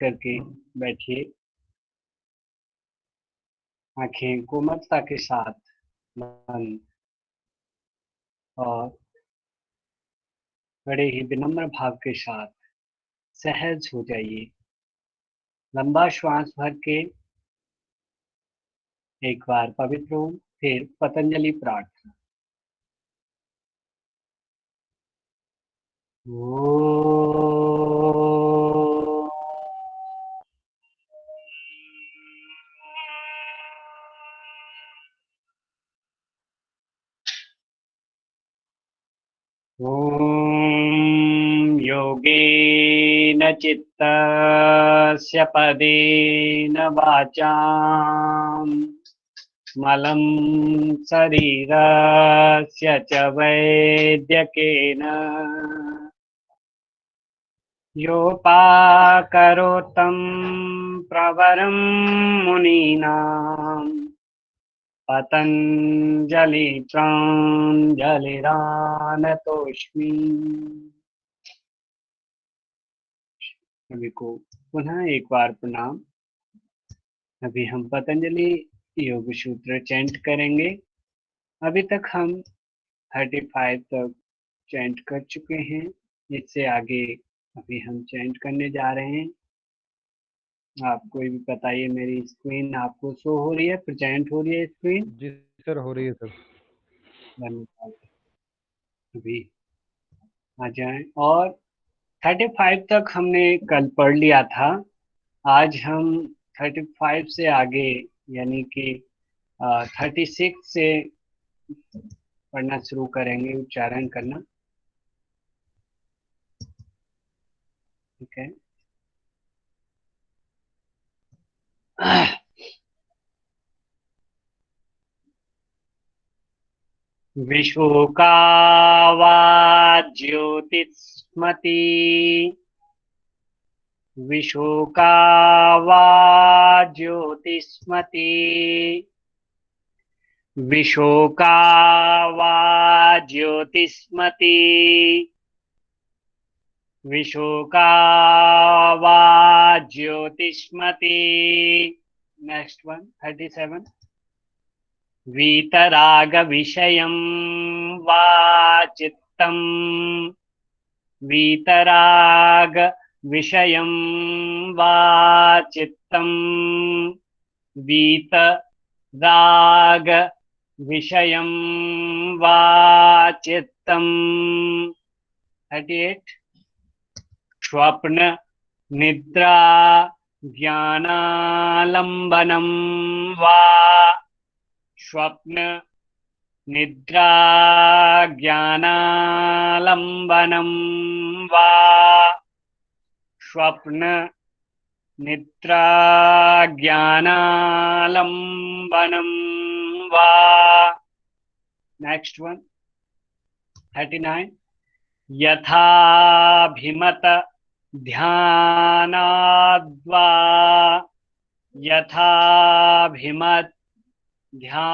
करके बैठिए। आंखें कोमलता के साथ बंद और बड़े ही विनम्र भाव के साथ सहज हो जाइए। लंबा श्वास भर के एक बार पवित्र ओम, फिर पतंजलि प्रार्थना। ॐ योगेन चित्तस्य पदेन वाचाम् मलं शरीरस्य च वैद्यकेन योपाकरोत्तं प्रवरं मुनीनां पतंजलि प्राञ्जलिरानतोऽस्मि। सभी को पुनः एक बार प्रणाम। अभी हम पतंजलि योग सूत्र चैंट करेंगे। अभी तक हम 35 तक चैंट कर चुके हैं। इससे आगे अभी हम चैंट करने जा रहे हैं। आप कोई भी बताइए, मेरी स्क्रीन आपको शो हो रही है, प्रेजेंट हो रही है स्क्रीन? जी सर, हो रही है सर। धन्यवाद। अभी आ जाएं। और 35 तक हमने कल पढ़ लिया था। आज हम 35 से आगे यानी कि 36 से पढ़ना शुरू करेंगे, उच्चारण करना। ठीक है। विशोका वा ज्योतिष्मति, विशोका वा ज्योतिष्मति, विशोका वा ज्योतिष्मति, विशोका वा ज्योतिष्मति। Next one 37। वीतराग विषयं वा चित्तम्, वीतराग विषयं वा चित्तम्, वीतराग विषयं वा चित्तम्। 38। स्वप्न निद्रा ज्ञानालंबनम वा, स्वप्न निद्रा ज्ञानालंबनम वा, स्वप्न निद्रा ज्ञानालंबनम वा। Next one 39। यथाभिमत ध्यानाद्वा, यथाभिमत ध्यानाद्वा,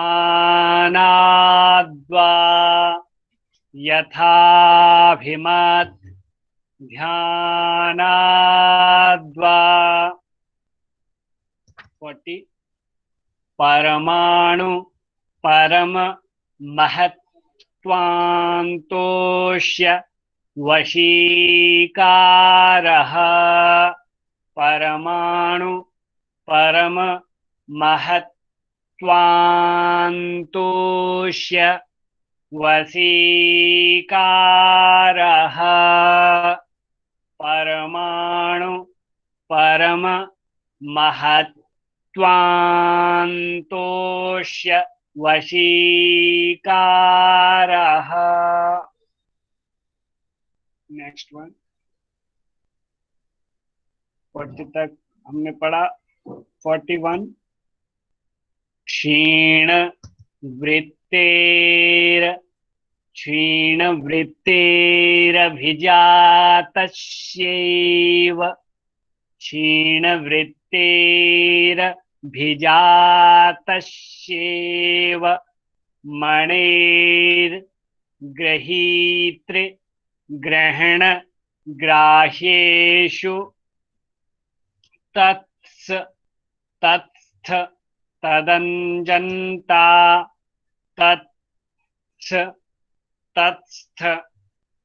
यथाभिमत ध्यानाद्वा। 40। परमाणु परम महत्वान्तोष्य वशीकारः, परमाणु परम महत्वान्तोष्य वशीकारः, परमाणु परम महत्वान्तोष्य वशीकारः। नेक्स्ट वन 40 तक हमने पढ़ा। 41। क्षीण वृत्तेर, क्षीण वृत्तेरभिजातस्यैव, क्षीण वृत्तेरभिजातस्यैव मणेर्गृहीतृ ग्रहण ग्राह्येषु तत्स तत्स्थ तदञ्जन्ता तत्स तत्स्थ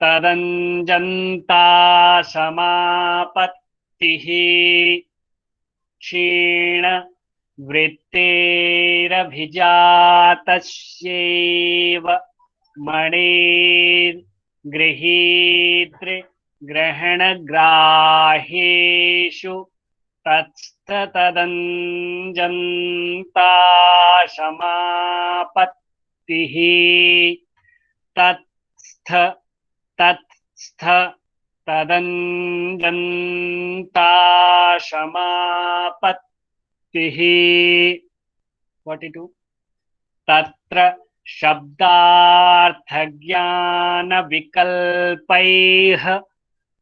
तदञ्जन्ता समापत्तिः क्षीण वृत्तेरभिजातस्यैव मणिर्गृहीतृ ग्रहणग्राह्येषु तत्स्तदञ्जन्ता समापत्तिः तत्स्थ तत्स्थ तदञ्जन्ता समापत्तिः 42 तत्र शब्दार्थज्ञानविकल्पैः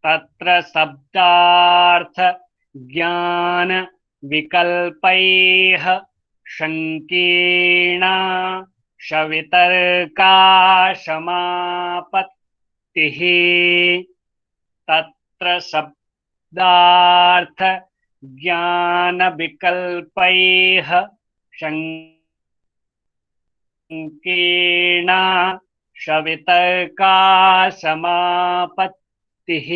तत्र शब्दार्थज्ञानविकल्पैः शङ्कीर्णा शवितर्का समापत्तिः तत्र शब्दार्थज्ञानविकल्पैः शङ्कीर्णा शवितर्का समापत्तिः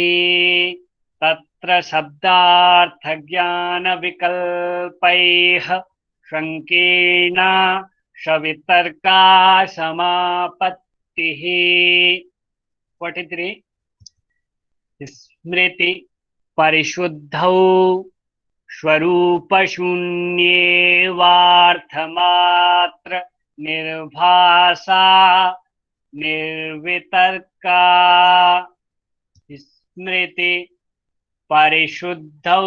तत्र शब्दार्थज्ञानविकल्पैः शङ्कीर्णा शवितर्का समापत्तिः 43 स्मृति परिशुद्धौ स्वरूपशून्येवार्थमात्र निर्भासा निर्वितर्का स्मृति परिशुद्धौ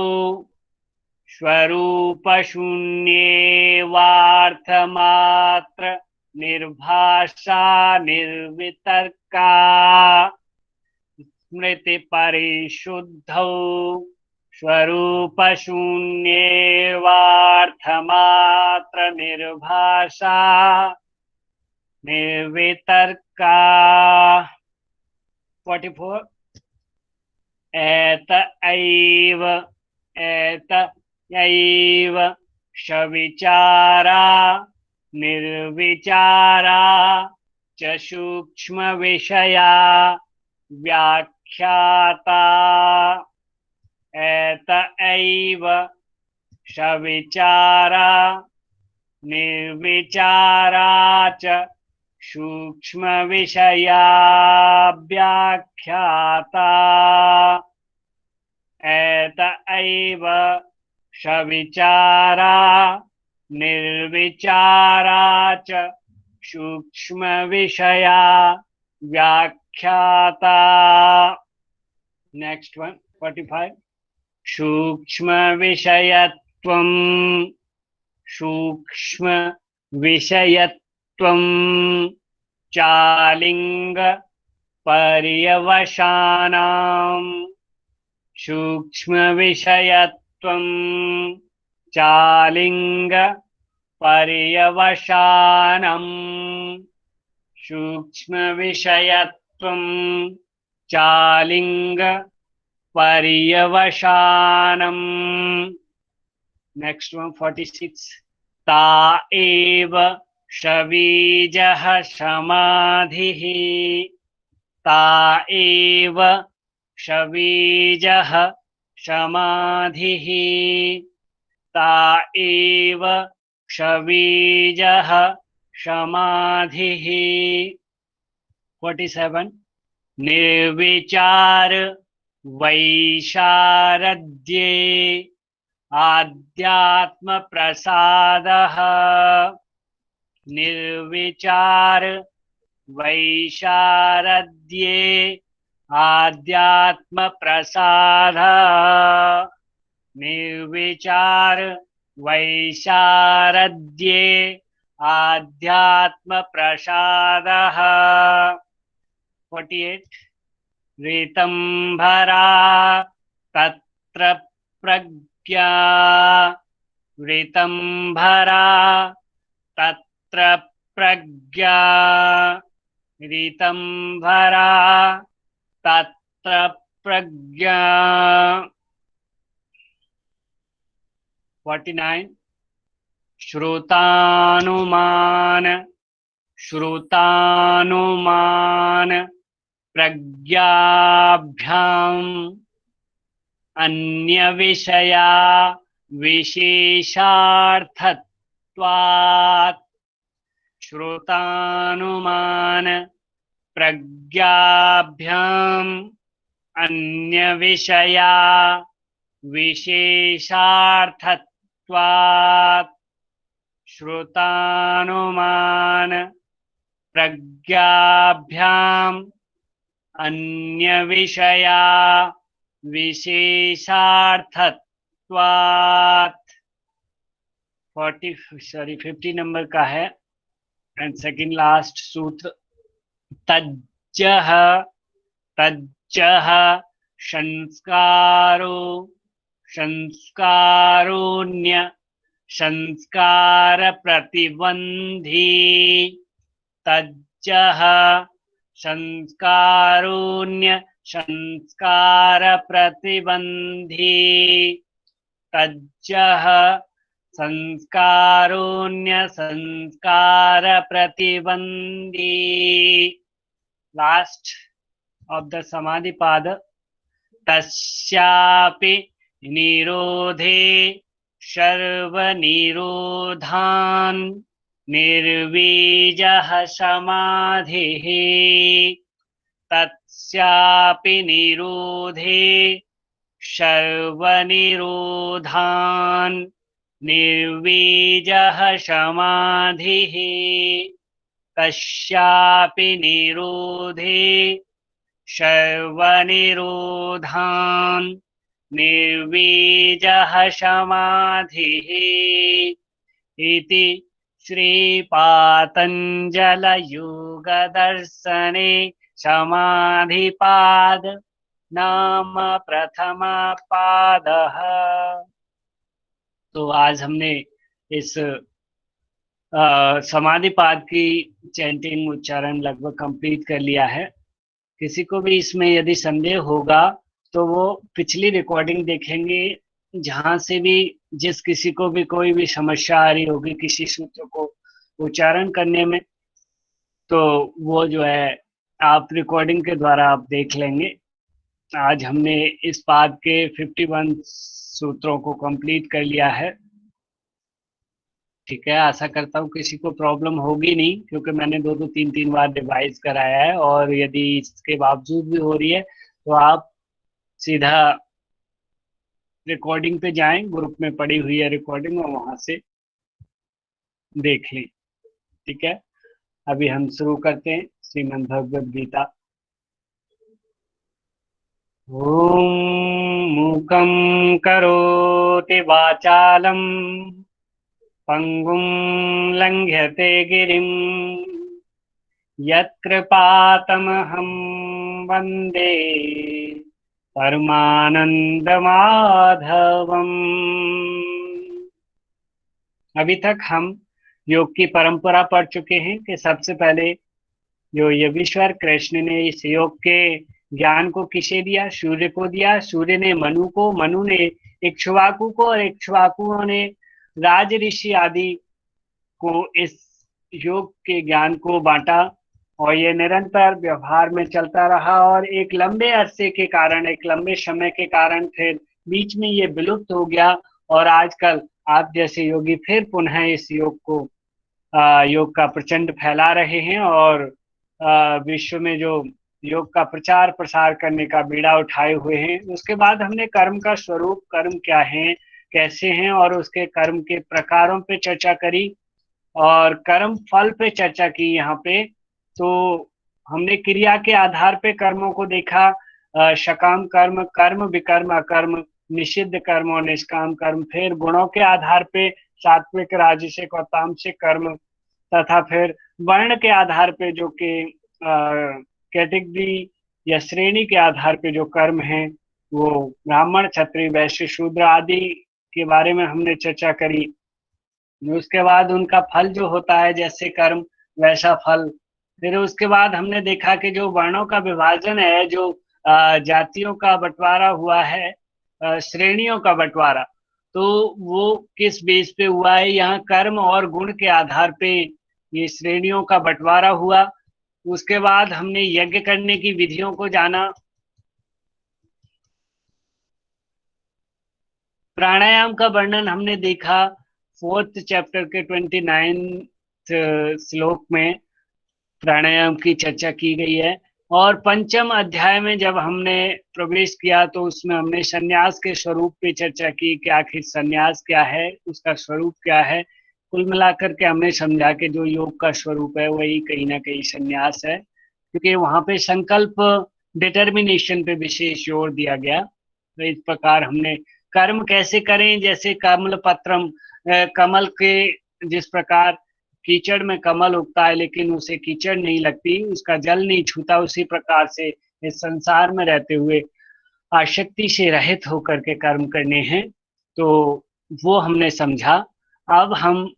स्वरूपशून्येवार्थमात्र निर्भाषा निर्वितर्का स्मृति परिशुद्धौ स्वरूपशून्येवार्थमात्र निर्भाषा निर्वितर्का 44 एत एव शविचारा निर्विचारा च सूक्ष्म विषया व्याख्याता एत एव शविचारा निर्विचारा च सूक्ष्म विषया व्याख्याता एत एव शविचारा निर्विचारा च सूक्ष्म विषया व्याख्याता नेक्स्ट वन 45 सूक्ष्म विषयत्वं सूक्ष्म विषयत्वं चालिंग पर्यवसानां सूक्ष्म विषयत्वं चालिंग पर्यवसानं सूक्ष्म विषयत्वं चालिंग पर्यवसानं नेक्स्ट वन 46 ता एव शवीजः समाधिः ता एव शवीजः समाधिः ता एव शवीजः समाधिः 47 निर्विचार वैशारद्ये आध्यात्म प्रसादः निर्विचार वैशारद्ये आध्यात्म प्रसादः निर्विचार वैशारद्ये आध्यात्म प्रसादः 48 ऋतंभरा तत्र प्रज्ञा ऋतंभरा तत्र प्रज्ञा ऋतंभरा तत्र प्रज्ञा 49 श्रुतानुमान श्रुतानुमान प्रज्ञाभ्याम अन्य विषया विशेषार्थत्वात् श्रुतानुमान प्रज्ञाभ्याम अन्य विषया विशेषार्थत्वात् श्रुतानुमान प्रज्ञाभ्याम अन्य विषया विशेषार्थत्वात् 50 नंबर का है एंड सेकंड लास्ट सूत्र तज्जह तज्जह संस्कारो संस्कारोन्य संस्कार प्रतिबंधी तज्जह संस्कारोन्य संस्कार प्रतिबंधी तज्जह संस्कारोन्य संस्कार प्रतिबंधी लास्ट ऑफ द समाधि पाद तस्यापि निरोधे सर्वनिरोधान् निर्वीजः समाधिः तस्यापि निरोधे सर्वनिरोधान् निर्वीजः समाधिः तस्यापि निरोधे सर्वनिरोधान् निर्वीजः समाधिः इति श्रीपातञ्जलयोगदर्शने समाधिपाद नाम प्रथम पादः। तो आज हमने इस समाधिपाद की चैंटिंग उच्चारण लगभग कंप्लीट कर लिया है। किसी को भी इसमें यदि संदेह होगा तो वो पिछली रिकॉर्डिंग देखेंगे, जहां से भी जिस किसी को भी कोई भी समस्या आ रही होगी किसी सूत्र को उच्चारण करने में, तो वो जो है आप रिकॉर्डिंग के द्वारा आप देख लेंगे। आज हमने इस पाद के 51 सूत्रों को कंप्लीट कर लिया है। ठीक है, आशा करता हूँ किसी को प्रॉब्लम होगी नहीं, क्योंकि मैंने 2-2 3-3 बार रिवाइज कराया है। और यदि इसके बावजूद भी हो रही है तो आप सीधा रिकॉर्डिंग पे जाएं, ग्रुप में पड़ी हुई है रिकॉर्डिंग और वहां से देख लें। ठीक है, अभी हम शुरू करते हैं श्रीमद् भगवद गीता। ओम मूकं करोति वाचालं पंगुं लंघ्यते गिरिं यत्कृपातमहं वन्दे परमानंदमाधवम्। अभी तक हम योग की परंपरा पढ़ चुके हैं कि सबसे पहले जो योगेश्वर कृष्ण ने इस योग के ज्ञान को किसे दिया? सूर्य को दिया। सूर्य ने मनु को, मनु ने इक्ष्वाकु को, और इक्ष्वाकुओं ने राज ऋषि आदि को इस योग के ज्ञान को बांटा। और ये निरंतर व्यवहार में चलता रहा और एक लंबे अरसे के कारण, एक लंबे समय के कारण फिर बीच में ये विलुप्त हो गया। और आजकल आप जैसे योगी फिर पुनः इस योग को योग का प्रचंड फैला रहे हैं और विश्व में जो योग का प्रचार प्रसार करने का बीड़ा उठाए हुए हैं। उसके बाद हमने कर्म का स्वरूप, कर्म क्या है, कैसे हैं, और उसके कर्म के प्रकारों पे चर्चा करी और कर्म फल पे चर्चा की। यहाँ पे तो हमने क्रिया के आधार पे कर्मों को देखा, सकाम कर्म, कर्म विकर्म अकर्म, निषिद्ध कर्म और निष्काम कर्म। फिर गुणों के आधार पे सात्विक, राजसिक और तामसिक कर्म, तथा फिर वर्ण के आधार पे जो कि कैटेगरी या श्रेणी के आधार पे जो कर्म हैं वो ब्राह्मण, क्षत्रिय, वैश्य, शूद्र आदि के बारे में हमने चर्चा करी। उसके बाद उनका फल जो होता है, जैसे कर्म वैसा फल। फिर उसके बाद हमने देखा कि जो वर्णों का विभाजन है, जो जातियों का बंटवारा हुआ है, श्रेणियों का बंटवारा, तो वो किस बेस पे हुआ है, यहाँ कर्म और गुण के आधार पे ये श्रेणियों का बंटवारा हुआ। उसके बाद हमने यज्ञ करने की विधियों को जाना। प्राणायाम का वर्णन हमने देखा 4th चैप्टर के 29 श्लोक में प्राणायाम की चर्चा की गई है। और पंचम अध्याय में जब हमने प्रवेश किया तो उसमें हमने संन्यास के स्वरूप पे चर्चा की कि आखिर संन्यास क्या है, उसका स्वरूप क्या है। कुल मिलाकर के हमने समझा कि जो योग का स्वरूप है वही कहीं ना कहीं संन्यास है, क्योंकि वहां पे संकल्प डिटर्मिनेशन पे विशेष जोर दिया गया। तो इस प्रकार हमने कर्म कैसे करें, जैसे कमल पत्रम, कमल के जिस प्रकार कीचड़ में कमल उगता है लेकिन उसे कीचड़ नहीं लगती, उसका जल नहीं छूता, उसी प्रकार से इस संसार में रहते हुए आसक्ति से रहित होकर के कर्म करने हैं। तो वो हमने समझा। अब हम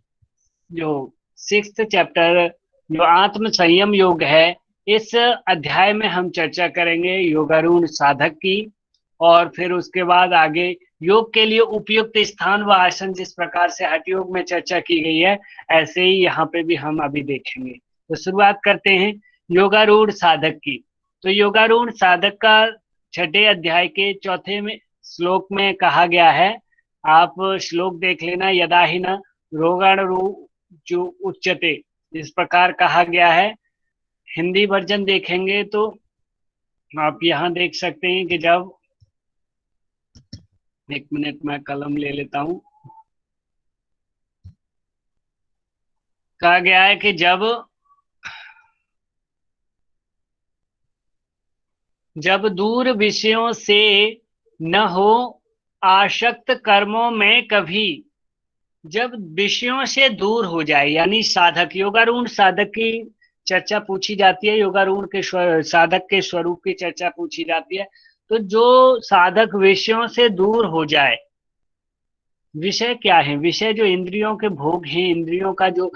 जो 6th चैप्टर जो आत्म संयम योग है, इस अध्याय में हम चर्चा करेंगे योगारूढ़ साधक की। और फिर उसके बाद आगे योग के लिए उपयुक्त स्थान व आसन जिस प्रकार से हठ योग में चर्चा की गई है, ऐसे ही यहाँ पे भी हम अभी देखेंगे। तो शुरुआत करते हैं योगारूढ़ साधक की। तो योगारूढ़ साधक का 6ठे अध्याय के 4थे में श्लोक में कहा गया है, आप श्लोक देख लेना। यदा ही न रोगाणु जो उच्चते, इस प्रकार कहा गया है। हिंदी वर्जन देखेंगे तो आप यहाँ देख सकते हैं कि जब, एक मिनट मैं कलम ले लेता हूं। कहा गया है कि जब दूर विषयों से न हो आसक्त कर्मों में कभी, जब विषयों से दूर हो जाए, यानी साधक, योगारूढ़ साधक की चर्चा पूछी जाती है, योगारूढ़ के साधक के स्वरूप की चर्चा पूछी जाती है। तो जो साधक विषयों से दूर हो जाए, विषय क्या है, विषय जो इंद्रियों के भोग हैं, इंद्रियों का जो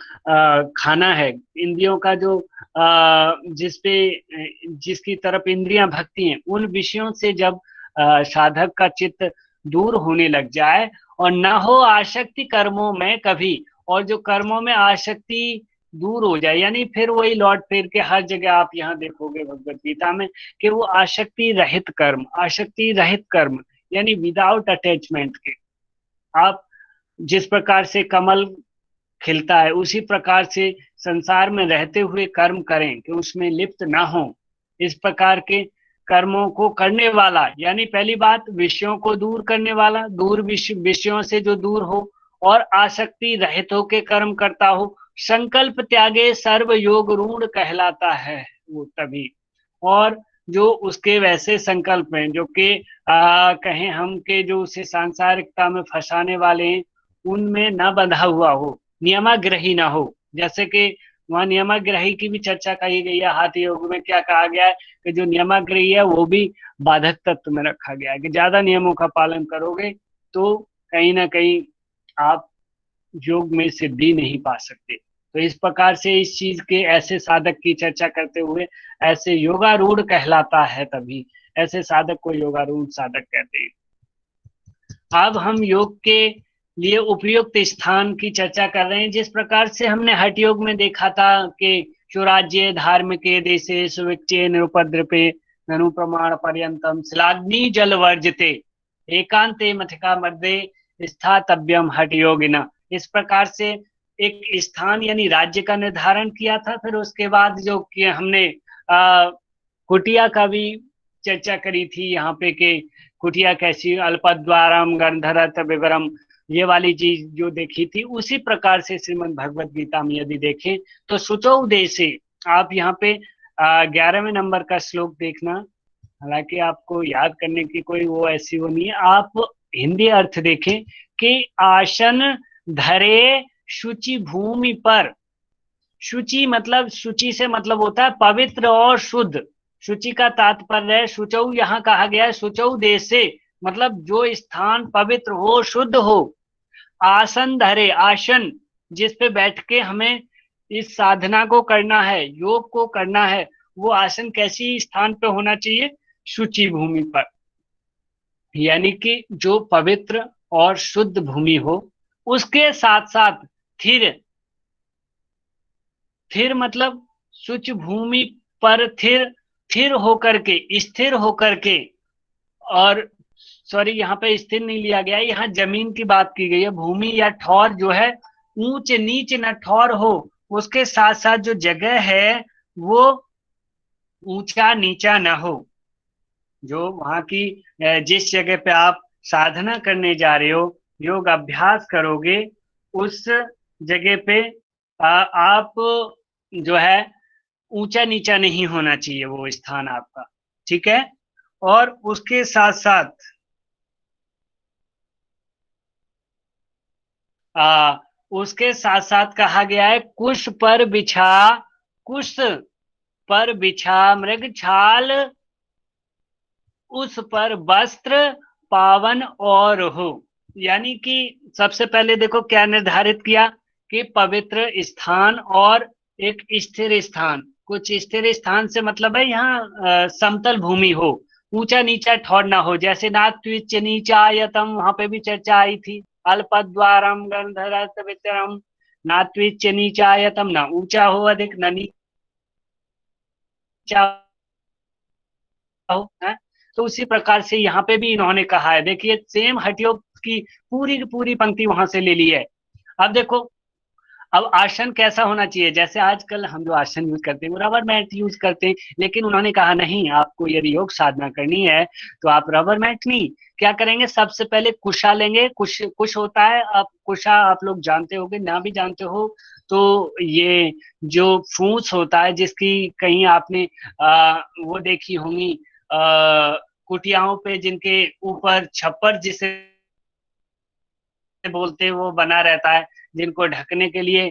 खाना है, इंद्रियों का जो जिसपे जिसकी तरफ इंद्रियां भगती हैं, उन विषयों से जब साधक का चित्त दूर होने लग जाए और न हो आसक्ति कर्मों में कभी, और जो कर्मों में आसक्ति दूर हो जाए, यानी फिर वही लौट फिर के हर जगह आप यहाँ देखोगे भगवत गीता में कि वो आसक्ति रहित कर्म, आसक्ति रहित कर्म, यानी विदाउट अटैचमेंट के। आप जिस प्रकार से कमल खिलता है उसी प्रकार से संसार में रहते हुए कर्म करें कि उसमें लिप्त ना हो। इस प्रकार के कर्मों को करने वाला, यानी पहली बात विषयों को दूर करने वाला, दूर विषयों से जो दूर हो और आसक्ति रहित होकर कर्म करता हो, संकल्प त्यागे सर्व योग रूढ़ कहलाता है वो तभी। और जो उसके वैसे संकल्प हैं जो कि कहें हम के जो उसे सांसारिकता में फंसाने वाले हैं, उनमें न बंधा हुआ हो, नियमाग्रही ना हो। जैसे कि वहां नियमाग्रही की भी चर्चा कही गई है। हाथी योग में क्या कहा गया है कि जो नियमाग्रही है वो भी बाधक तत्व में रखा गया है कि ज्यादा नियमों का पालन करोगे तो कहीं ना कहीं आप योग में सिद्धि नहीं पा सकते। तो इस प्रकार से इस चीज के ऐसे साधक की चर्चा करते हुए, ऐसे योगारूढ़ कहलाता है तभी, ऐसे साधक को योगारूढ़ साधक कहते हैं। अब हम योग के लिए उपयुक्त स्थान की चर्चा कर रहे हैं। जिस प्रकार से हमने हठ योग में देखा था कि चुराज्य धार्मिक देशे सुविच्चे निरुपद्रपे धनु प्रमाण पर्यंतम शिलाग्नि जल वर्जते एकांते मथिका मध्य स्थातव्यम हठ योगिना। इस प्रकार से एक स्थान यानी राज्य का निर्धारण किया था। फिर उसके बाद जो कि हमने कुटिया का भी चर्चा करी थी यहाँ पे कि कुटिया कैसी, अल्पद्वारम गंधरत विवरम, ये वाली चीज जो देखी थी, उसी प्रकार से श्रीमद् भगवत गीता में यदि देखें तो सुचौ देशे, आप यहाँ पे 11वें नंबर का श्लोक देखना। हालांकि आपको याद करने की कोई वो ऐसी वो नहीं है, आप हिंदी अर्थ देखें कि आसन धरे शुचि भूमि पर। शुचि मतलब, शुचि से मतलब होता है पवित्र और शुद्ध। शुचि का तात्पर्य है शुचौ, यहाँ कहा गया है शुचौ देश से, मतलब जो स्थान पवित्र हो, शुद्ध हो। आसन धरे, आसन जिस पे बैठ के हमें इस साधना को करना है, योग को करना है, वो आसन कैसी स्थान पे होना चाहिए, शुचि भूमि पर, यानी कि जो पवित्र और शुद्ध भूमि हो, उसके साथ साथ थिर, थिर मतलब शुच भूमि पर थिर, थिर होकर के, स्थिर होकर के, और सॉरी यहाँ पे स्थिर नहीं लिया गया है, यहाँ जमीन की बात की गई है। भूमि या ठौर जो है ऊंच नीच न ठौर हो, उसके साथ साथ जो जगह है वो ऊंचा नीचा न हो। जो वहां की जिस जगह पे आप साधना करने जा रहे हो, योग अभ्यास करोगे, उस जगह पे आप जो है ऊंचा नीचा नहीं होना चाहिए वो स्थान आपका, ठीक है। और उसके साथ साथ आ, उसके साथ साथ कहा गया है कुश पर बिछा, कुश पर बिछा मृग छाल, उस पर वस्त्र पावन और हो। यानी कि सबसे पहले देखो क्या निर्धारित किया कि पवित्र स्थान और एक स्थिर स्थान। कुछ स्थिर स्थान से मतलब है यहाँ समतल भूमि हो, ऊंचा नीचा ठौर ना हो। जैसे नात्विच नीचायतम, वहां पे भी चर्चा आई थी। अल्पद्वारम गंधरस, नात्विच नीचायतम, ना ऊंचा हो अधिक, न नीचा हो, है। तो उसी प्रकार से यहाँ पे भी इन्होंने कहा है, देखिए सेम हठयोग की पूरी पंक्ति वहां से ले ली है। अब देखो, अब आसन कैसा होना चाहिए। जैसे आजकल हम जो आसन यूज करते हैं वो रबर मैट यूज करते हैं, लेकिन उन्होंने कहा नहीं, आपको यदि योग साधना करनी है तो आप रबर मैट नहीं, क्या करेंगे, सबसे पहले कुशा लेंगे। कुश, कुश होता है, आप कुशा आप लोग जानते होंगे, ना भी जानते हो तो ये जो फूस होता है जिसकी कहीं आपने वो देखी होंगी कुटियाओं पे, जिनके ऊपर छप्पर जिसे बोलते हैं वो बना रहता है, जिनको ढकने के लिए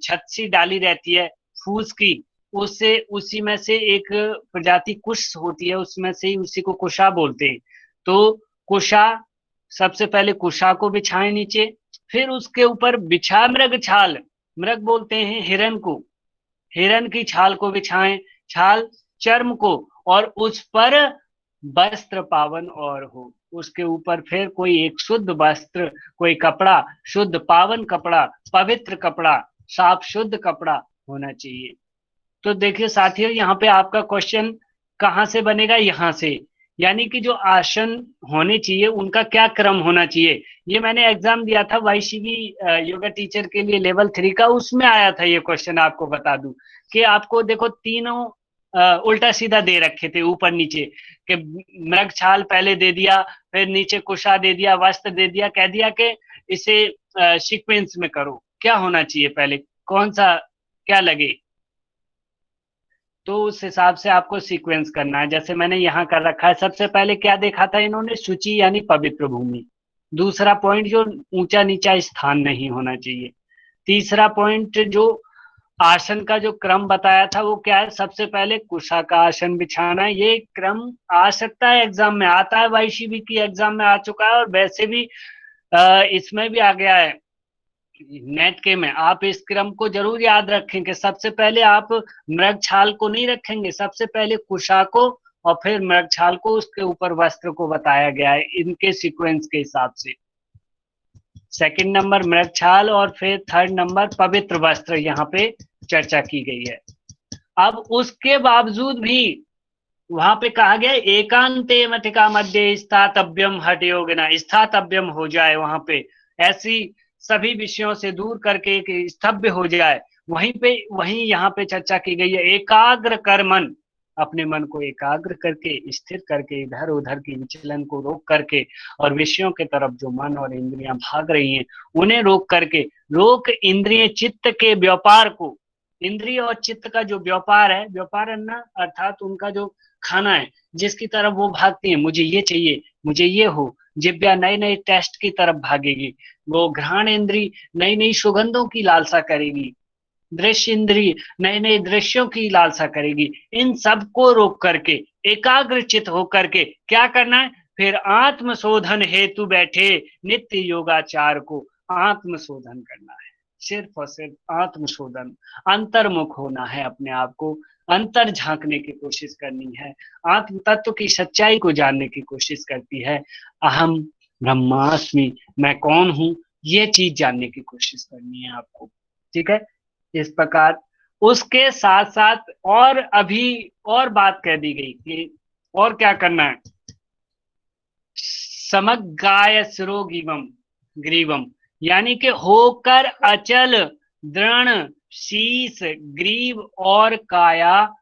छत सी डाली रहती है फूस की, उससे उसी में से एक प्रजाति कुश होती है, उसमें से ही उसी को कुशा बोलते हैं। तो कुशा, सबसे पहले कुशा को बिछाएं नीचे, फिर उसके ऊपर बिछा मृग छाल, मृग बोलते हैं हिरन को, हिरन की छाल को बिछाएं, छाल चर्म को, और उस पर वस्त्र पावन और हो। उसके ऊपर फिर कोई एक शुद्ध वस्त्र, कोई कपड़ा, शुद्ध पावन कपड़ा, पवित्र कपड़ा, साफ शुद्ध कपड़ा होना चाहिए। तो देखिए साथियों, यहाँ पे आपका क्वेश्चन कहाँ से बनेगा, यहाँ से। यानी कि जो आसन होने चाहिए उनका क्या क्रम होना चाहिए। ये मैंने एग्जाम दिया था वाईसीबी योगा टीचर के लिए लेवल 3 का, उसमें आया था ये क्वेश्चन। आपको बता दूं कि आपको देखो तीनों उल्टा सीधा दे रखे थे ऊपर नीचे, कि मृग छाल पहले दे दिया, फिर नीचे कुशा दे दिया, वस्त्र दे दिया, कह दिया कि इसे सीक्वेंस में करो, क्या होना चाहिए पहले, कौन सा क्या लगे। तो उस हिसाब से आपको सीक्वेंस करना है। जैसे मैंने यहाँ कर रखा है, सबसे पहले क्या देखा था इन्होंने, शुचि यानी पवित्र भूमि। दूसरा पॉइंट जो ऊंचा नीचा स्थान नहीं होना चाहिए। तीसरा पॉइंट जो आसन का जो क्रम बताया था वो क्या है, सबसे पहले कुशा का आसन बिछाना है। ये क्रम आ सकता है एग्जाम में, आता है, वाईसीबी की एग्जाम में आ चुका है, और वैसे भी इसमें भी आ गया है नेट के में। आप इस क्रम को जरूर याद रखें कि सबसे पहले आप मृग छाल को नहीं रखेंगे, सबसे पहले कुशा को और फिर मृग छाल को, उसके ऊपर वस्त्र को बताया गया है इनके सीक्वेंस के हिसाब से। सेकंड नंबर मृग छाल और फिर थर्ड नंबर पवित्र वस्त्र यहाँ पे चर्चा की गई है। अब उसके बावजूद भी वहां पे कहा गया एकांते मटिका मध्य स्थातव्यम हठ योगिना, स्थातव्यम हो जाए वहां पे, ऐसी सभी विषयों से दूर करके एक स्तब्ध हो जाए। वहीं पे, वहीं यहाँ पे चर्चा की गई है एकाग्र कर मन, अपने मन को एकाग्र करके स्थिर करके इधर उधर की विचलन को रोक करके, और विषयों के तरफ जो मन और इंद्रियां भाग रही हैं उन्हें रोक करके, रोक इंद्रिय चित्त के व्यापार को, इंद्रिय और चित्त का जो व्यापार है, व्यापार अन्ना अर्थात उनका जो खाना है, जिसकी तरफ वो भागती है, मुझे ये चाहिए, मुझे ये हो। जिब्या नए नए टेस्ट की तरफ भागेगी, वो घ्राण इंद्री नई नई सुगंधों की लालसा करेगी, दृश्य इंद्री नए नए दृश्यों की लालसा करेगी। इन सब को रोक करके एकाग्र चित होकर के क्या करना है, फिर आत्मशोधन हेतु बैठे नित्य योगाचार को आत्मशोधन करना है। सिर्फ और सिर्फ आत्मशोधन, अंतर्मुख होना है, अपने आप को अंतर झांकने की कोशिश करनी है, आत्म तत्व की सच्चाई को जानने की कोशिश करती है। अहम ब्रह्मास्मि, मैं कौन हूं, ये चीज जानने की कोशिश करनी है आपको। ठीक है, इस प्रकार उसके साथ साथ और अभी और बात कह दी गई कि और क्या करना है, समगाय सिरोगिवम ग्रीवम, यानी कि होकर अचल, दृढ़, शीस, ग्रीव और काया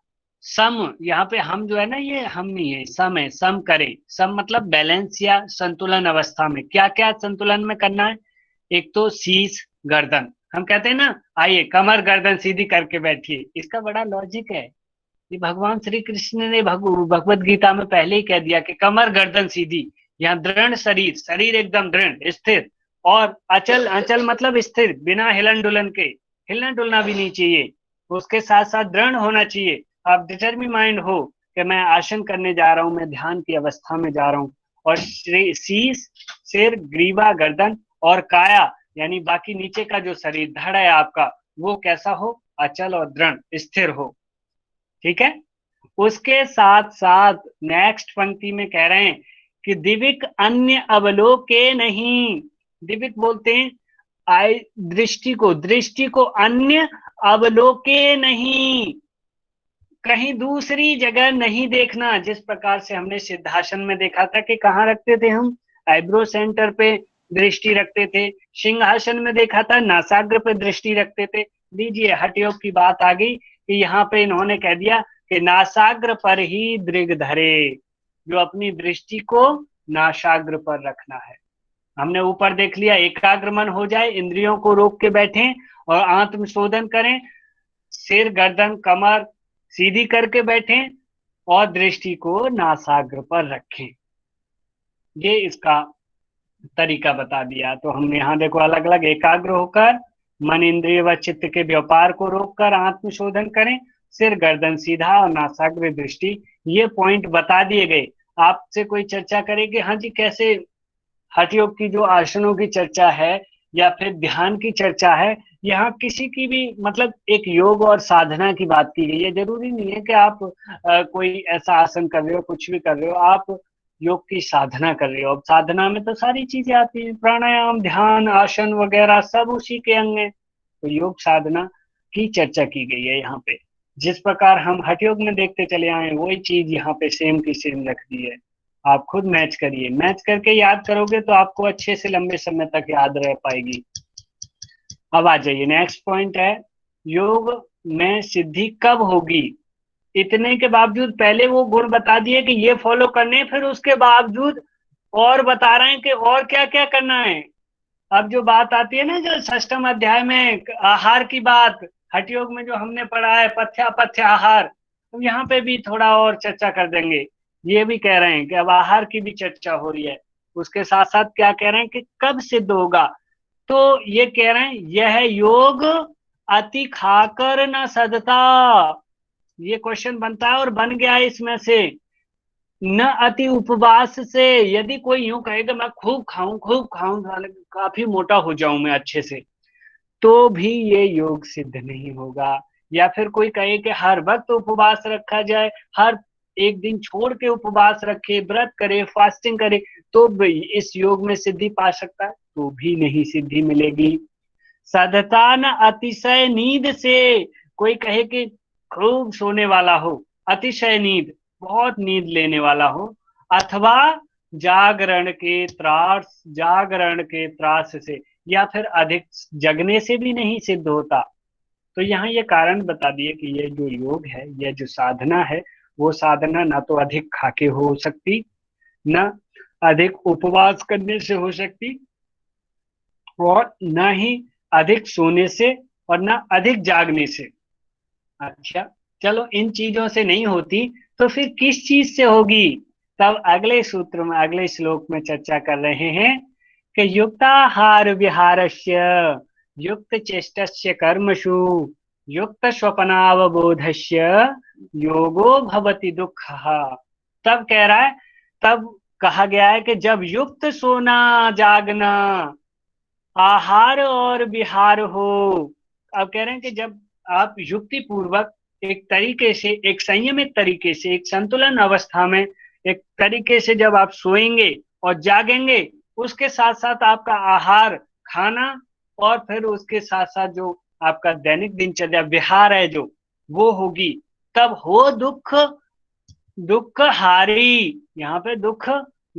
सम। यहाँ पे हम जो है ना, ये हम नहीं है, सम है, सम करें। सम मतलब बैलेंस या संतुलन अवस्था में। क्या क्या संतुलन में करना है? एक तो शीस, गर्दन, हम कहते हैं ना, आइए कमर गर्दन सीधी करके बैठिए, इसका बड़ा लॉजिक है। ये भगवान श्री कृष्ण ने भगवत गीता में पहले ही कह दिया कि कमर गर्दन सीधी, यहाँ दृढ़ शरीर, शरीर एकदम दृढ़ स्थिर, और अचल, अचल मतलब स्थिर, बिना हिलन डुलन के, हिलना डुलना भी नहीं चाहिए, उसके साथ साथ दृढ़ होना चाहिए। आप डिटर्मी माइंड हो कि मैं आसन करने जा रहा हूं, मैं ध्यान की अवस्था में जा रहा हूं। और शीश, सिर, ग्रीवा, गर्दन, और काया यानी बाकी नीचे का जो शरीर, धड़ है आपका, वो कैसा हो, अचल और दृढ़ स्थिर हो। ठीक है, उसके साथ साथ नेक्स्ट पंक्ति में कह रहे हैं कि दिविक अन्य अवलोके नहीं, दिविक बोलते हैं आई दृष्टि को, दृष्टि को अन्य अवलोके नहीं, कहीं दूसरी जगह नहीं देखना। जिस प्रकार से हमने सिद्धासन में देखा था कि कहाँ रखते थे हम, आईब्रो सेंटर पे दृष्टि रखते थे, सिंहासन में देखा था नासाग्र पे दृष्टि रखते थे। लीजिए हठ योग की बात आ गई कि यहाँ पे इन्होंने कह दिया कि नासाग्र पर ही दृग धरे, जो अपनी दृष्टि को नासाग्र पर रखना है। हमने ऊपर देख लिया, एकाग्र मन हो जाए, इंद्रियों को रोक के बैठे और आत्मशोधन करें, सिर, गर्दन, कमर सीधी करके बैठें और दृष्टि को नासाग्र पर रखें। ये इसका तरीका बता दिया। तो हमने यहाँ देखो अलग अलग, एकाग्र होकर मन, इंद्रिय व चित्त के व्यापार को रोककर आत्मशोधन करें, सिर गर्दन सीधा और नासाग्र दृष्टि, ये पॉइंट बता दिए गए। आपसे कोई चर्चा करे कि हाँ जी कैसे हठ योग की जो आसनों की चर्चा है या फिर ध्यान की चर्चा है, यहाँ किसी की भी मतलब एक योग और साधना की बात की गई है। जरूरी नहीं है कि आप कोई ऐसा आसन कर रहे हो, कुछ भी कर रहे हो, आप योग की साधना कर रहे हो। अब साधना में तो सारी चीजें आती हैं, प्राणायाम, ध्यान, आसन वगैरह सब उसी के अंग है। तो योग साधना की चर्चा की गई है यहाँ पे। जिस प्रकार हम हठ योग में देखते चले आए वही चीज यहाँ पे सेम की सेम रख दी है। आप खुद मैच करिए, मैच करके याद करोगे तो आपको अच्छे से लंबे समय तक याद रह पाएगी। अब आ जाइए, नेक्स्ट पॉइंट है योग में सिद्धि कब होगी। इतने के बावजूद पहले वो गुण बता दिए कि ये फॉलो करने, फिर उसके बावजूद और बता रहे हैं कि और क्या क्या करना है। अब जो बात आती है ना, जो षष्ठम अध्याय में आहार की बात, हठ योग में जो हमने पढ़ा है पथ्य आहार, तो यहाँ पे भी थोड़ा और चर्चा कर देंगे। ये भी कह रहे हैं कि अब आहार की भी चर्चा हो रही है। उसके साथ साथ क्या कह रहे हैं कि कब सिद्ध होगा, तो ये कह रहे हैं यह योग अति खाकर न सदता। ये क्वेश्चन बनता है और बन गया है इसमें से, न अति उपवास से। यदि कोई यूं कहेगा मैं खूब खाऊं काफी मोटा हो जाऊं मैं अच्छे से, तो भी ये योग सिद्ध नहीं होगा। या फिर कोई कहे कि हर वक्त उपवास रखा जाए, हर एक दिन छोड़ के उपवास रखे, व्रत करे, फास्टिंग करे, तो इस योग में सिद्धि पा सकता है, तो भी नहीं सिद्धि मिलेगी। सधता न अतिशय नींद से, कोई कहे कि खूब सोने वाला हो, अतिशय नींद, बहुत नींद लेने वाला हो, अथवा जागरण के त्रास से, या फिर अधिक जगने से भी नहीं सिद्ध होता। तो यहाँ ये कारण बता दिए कि ये जो योग है, ये जो साधना है, वो साधना ना तो अधिक खाके हो सकती, न अधिक उपवास करने से हो सकती, और न ही अधिक सोने से, और न अधिक जागने से। अच्छा, चलो इन चीजों से नहीं होती, तो फिर किस चीज से होगी? तब अगले सूत्र में, अगले श्लोक में चर्चा कर रहे हैं कि युक्ताहार विहारस्य, युक्त चेष्टस्य कर्मसु, युक्त स्वप्नावबोधस्य योगो भवति दुःखः। तब कह रहा है, तब कहा गया है कि जब युक्त सोना जागना, आहार और विहार हो। अब कह रहे हैं कि जब आप युक्ति पूर्वक एक तरीके से, एक संयमित तरीके से, एक संतुलन अवस्था में एक तरीके से जब आप सोएंगे और जागेंगे, उसके साथ साथ आपका आहार खाना और फिर उसके साथ साथ जो आपका दैनिक दिनचर्या विहार है जो वो होगी, तब हो दुख दुख हारी। यहाँ पे दुख,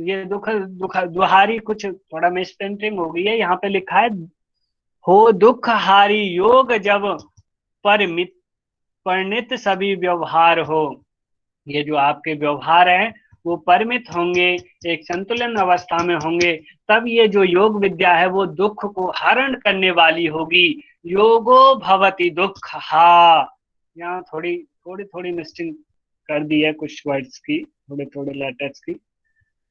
ये दुख दुहारी कुछ थोड़ा मिसप्रिंटिंग हो गई है, यहाँ पे लिखा है हो दुख हारी योग जब परमित परिणित सभी व्यवहार हो। ये जो आपके व्यवहार हैं वो परिमित होंगे, एक संतुलन अवस्था में होंगे, तब ये जो योग विद्या है वो दुख को हरण करने वाली होगी। योगो भवति दुख हा। यहाँ थोड़ी थोड़ी थोड़ी मिस्टिंग कर दी है कुछ वर्ड्स की, थोड़े थोड़े लेटर्स की।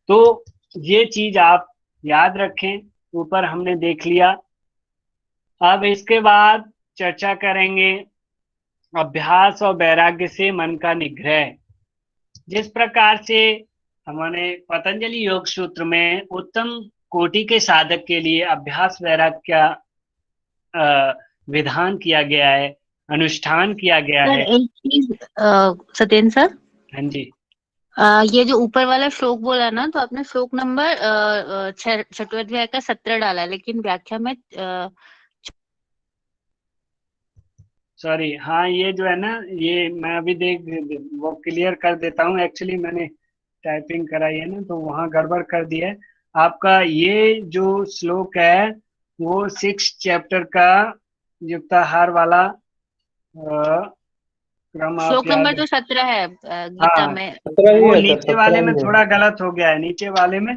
तो ये चीज आप याद रखें, ऊपर हमने देख लिया। अब इसके बाद चर्चा करेंगे अभ्यास और वैराग्य से मन का निग्रह। जिस प्रकार से हमारे पतंजलि योग सूत्र में उत्तम कोटि के साधक के लिए अभ्यास वैराग्य का विधान किया गया है, अनुष्ठान किया गया सर है। एक चीज, सत्येंद्र सर, हाँ जी। ये जो ऊपर वाला श्लोक बोला ना, तो आपने श्लोक नंबर छठवें अध्याय का 17 डाला है, लेकिन व्याख्या में सॉरी, हाँ ये जो है ना, ये मैं अभी देख वो क्लियर कर देता हूँ। एक्चुअली मैंने टाइपिंग कराई है ना, तो वहाँ गड़बड़ कर दिया है। आपका ये जो श्लोक है वो 6 चैप्टर का युक्ताहार वाला क्रम आप श्लोक नंबर याद। जो 17 है गीता हाँ, में। सत्रह ही वो है सर, नीचे वाले 17 में ही है। थोड़ा गलत हो गया है, नीचे वाले में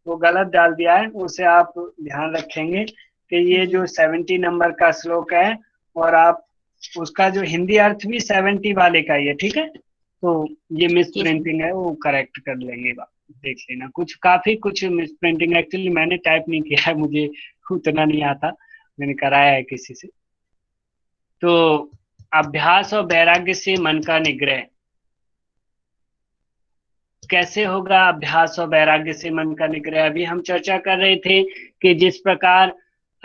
वो गलत डाल दिया है, उसे आप ध्यान रखेंगे कि ये जी जो 70 नंबर का श्लोक है, और आप उसका जो हिंदी अर्थ भी 70 वाले का ही है, ठीक है। तो ये मिस जी सर। प्रिंटिंग है, वो करेक्ट कर लेंगे, देख लेना। कुछ काफी कुछ मिस प्रिंटिंग, एक्चुअली मैंने टाइप नहीं किया है, मुझे उतना नहीं आता, मैंने कराया है किसी से। तो अभ्यास और वैराग्य से मन का निग्रह कैसे होगा? अभ्यास और वैराग्य से मन का निग्रह, अभी हम चर्चा कर रहे थे कि जिस प्रकार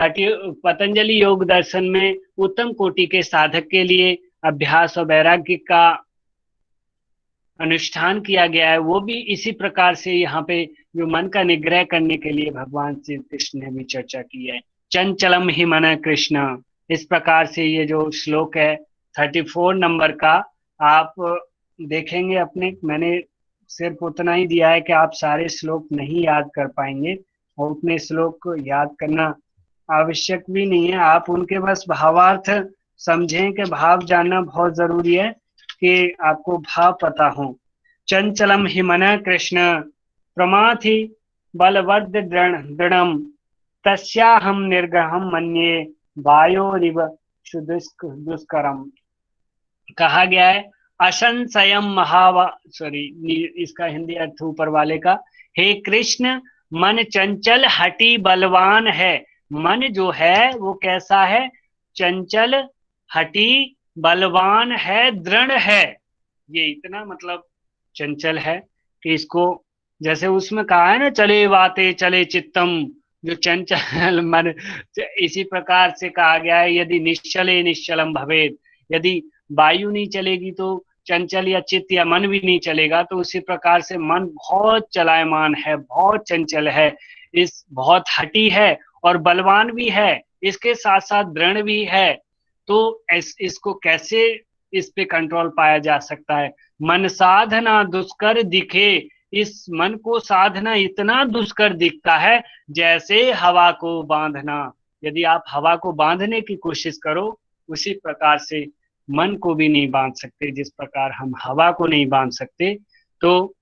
पतंजलि योग दर्शन में उत्तम कोटि के साधक के लिए अभ्यास और वैराग्य का अनुष्ठान किया गया है, वो भी इसी प्रकार से यहाँ पे जो मन का निग्रह करने के लिए भगवान श्री कृष्ण ने भी चर्चा की है। चंचलम ही मन कृष्ण, इस प्रकार से ये जो श्लोक है 34 नंबर का, आप देखेंगे अपने, मैंने सिर्फ उतना ही दिया है कि आप सारे श्लोक नहीं याद कर पाएंगे, और उतने श्लोक को याद करना आवश्यक भी नहीं है। आप उनके बस भावार्थ समझें कि भाव जानना बहुत जरूरी है, कि आपको भाव पता हो। चंचलम हि मन कृष्ण प्रमाथि बलवद दृढ़म तस्याहम निर्ग्रहम मन्ये वायोरिव दुष्करम। कहा गया है असंशयम महावा, सॉरी इसका हिंदी अर्थ ऊपर वाले का, हे कृष्ण मन चंचल हठी बलवान है। मन जो है वो कैसा है? चंचल हठी बलवान है, दृढ़ है। ये इतना मतलब चंचल है कि इसको, जैसे उसमें कहा है ना, चले वाते चले चित्तम, जो चंचल मन, इसी प्रकार से कहा गया है यदि निश्चले निश्चलम भवेद, यदि वायु नहीं चलेगी तो चंचल या चित्त या मन भी नहीं चलेगा। तो उसी प्रकार से मन बहुत चलायमान है, बहुत चंचल है, इस बहुत हठी है और बलवान भी है, इसके साथ साथ दृढ़ भी है। तो इसको कैसे इस पे कंट्रोल पाया जा सकता है? मन साधना दुष्कर दिखे, इस मन को साधना इतना दुष्कर दिखता है जैसे हवा को बांधना। यदि आप हवा को बांधने की कोशिश करो, उसी प्रकार से मन को भी नहीं बांध सकते, जिस प्रकार हम हवा को नहीं बांध सकते। तो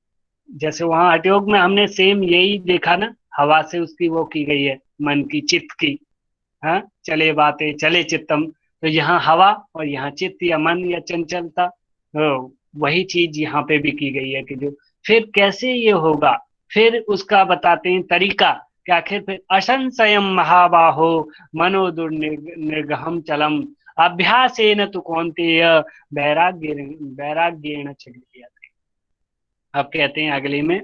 जैसे वहां हठयोग में हमने सेम यही देखा ना, हवा से उसकी वो की गई है, मन की, चित्त की। हाँ, चले बातें चले चित्तम, तो यहाँ हवा और यहाँ चित्त या मन या चंचलता, तो वही चीज यहाँ पे भी की गई है कि जो फिर कैसे ये होगा, फिर उसका बताते हैं तरीका कि आखिर फिर असंशयम महाबाहो मनो दुर्निर्गहम चलम अभ्यासेन तु कौन्तेय वैराग्य वैराग्येण च गृह्यते। अब कहते हैं अगले में,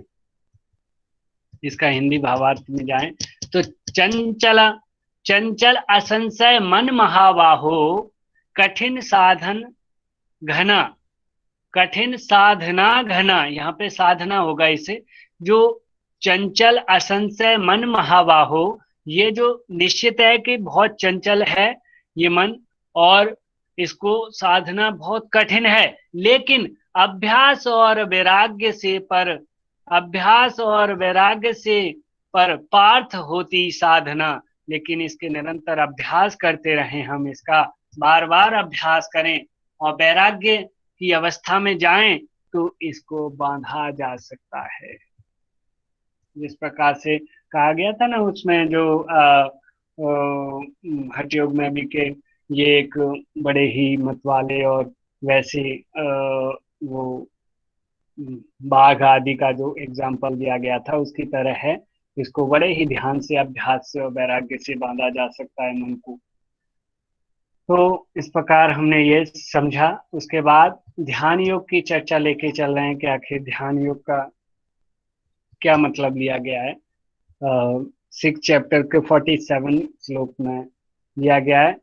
इसका हिंदी भावार्थ में जाएं तो चंचल चंचल असंशय मन महाबाहो कठिन साधन घना, कठिन साधना घना, यहाँ पे साधना होगा इसे, जो चंचल असंशय मन महाबाहो, ये जो निश्चित है कि बहुत चंचल है ये मन, और इसको साधना बहुत कठिन है, लेकिन अभ्यास और वैराग्य से पर, अभ्यास और वैराग्य से पर पार्थ होती साधना। लेकिन इसके निरंतर अभ्यास करते रहें, हम इसका बार बार अभ्यास करें और वैराग्य की अवस्था में जाएं तो इसको बांधा जा सकता है। जिस प्रकार से कहा गया था ना उसमें जो हठ योग में भी के ये एक बड़े ही मत वाले और वैसे वो बाघ आदि का जो एग्जाम्पल दिया गया था उसकी तरह है। इसको बड़े ही ध्यान से अभ्यास से और वैराग्य से बांधा जा सकता है मन को। तो इस प्रकार हमने ये समझा। उसके बाद ध्यान योग की चर्चा लेके चल रहे हैं कि आखिर ध्यान योग का क्या मतलब लिया गया है। 6 चैप्टर के 47 श्लोक में दिया गया है,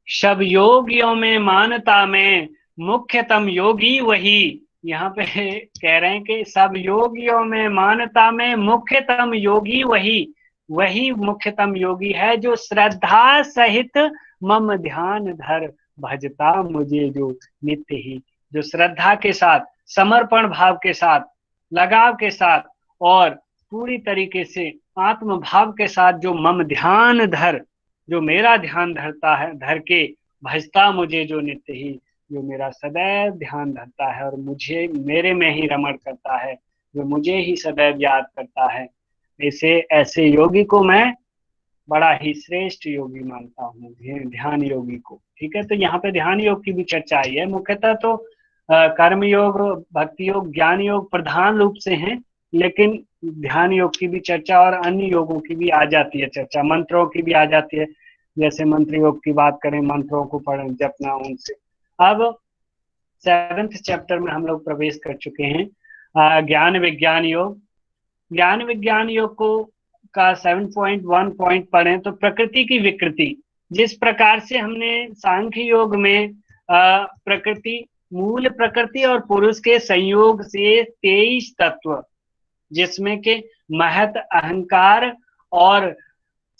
सब योगियों में मानता में मुख्यतम योगी वही। यहाँ पे कह रहे हैं कि सब योगियों में मानता में मुख्यतम योगी वही, वही मुख्यतम योगी है जो श्रद्धा सहित मम ध्यान धर भजता मुझे जो नित्य ही। जो श्रद्धा के साथ, समर्पण भाव के साथ, लगाव के साथ और पूरी तरीके से आत्म भाव के साथ जो मम ध्यान धर, जो मेरा ध्यान धरता है, धर के भजता मुझे जो नित्य ही, जो मेरा सदैव ध्यान धरता है और मुझे मेरे में ही रमण करता है, जो मुझे ही सदैव याद करता है, ऐसे योगी को मैं बड़ा ही श्रेष्ठ योगी मानता हूँ, ध्यान योगी को। ठीक है, तो यहाँ पे ध्यान योग की भी चर्चा आई है। मुख्यतः तो कर्म योग, भक्ति योग, ज्ञान योग प्रधान रूप से हैं, लेकिन ध्यान योग की भी चर्चा और अन्य योगों की भी आ जाती है चर्चा, मंत्रों की भी आ जाती है। जैसे मंत्र योग की बात करें, मंत्रों को पढ़ जपना उनसे। अब 7th चैप्टर में हम लोग प्रवेश कर चुके हैं, ज्ञान विज्ञान योग। ज्ञान विज्ञान योग को का 7.1 पॉइंट पढ़ें तो प्रकृति की विकृति। जिस प्रकार से हमने सांख्य योग में प्रकृति, मूल प्रकृति और पुरुष के संयोग से 23 तत्व, जिसमें के महत अहंकार, और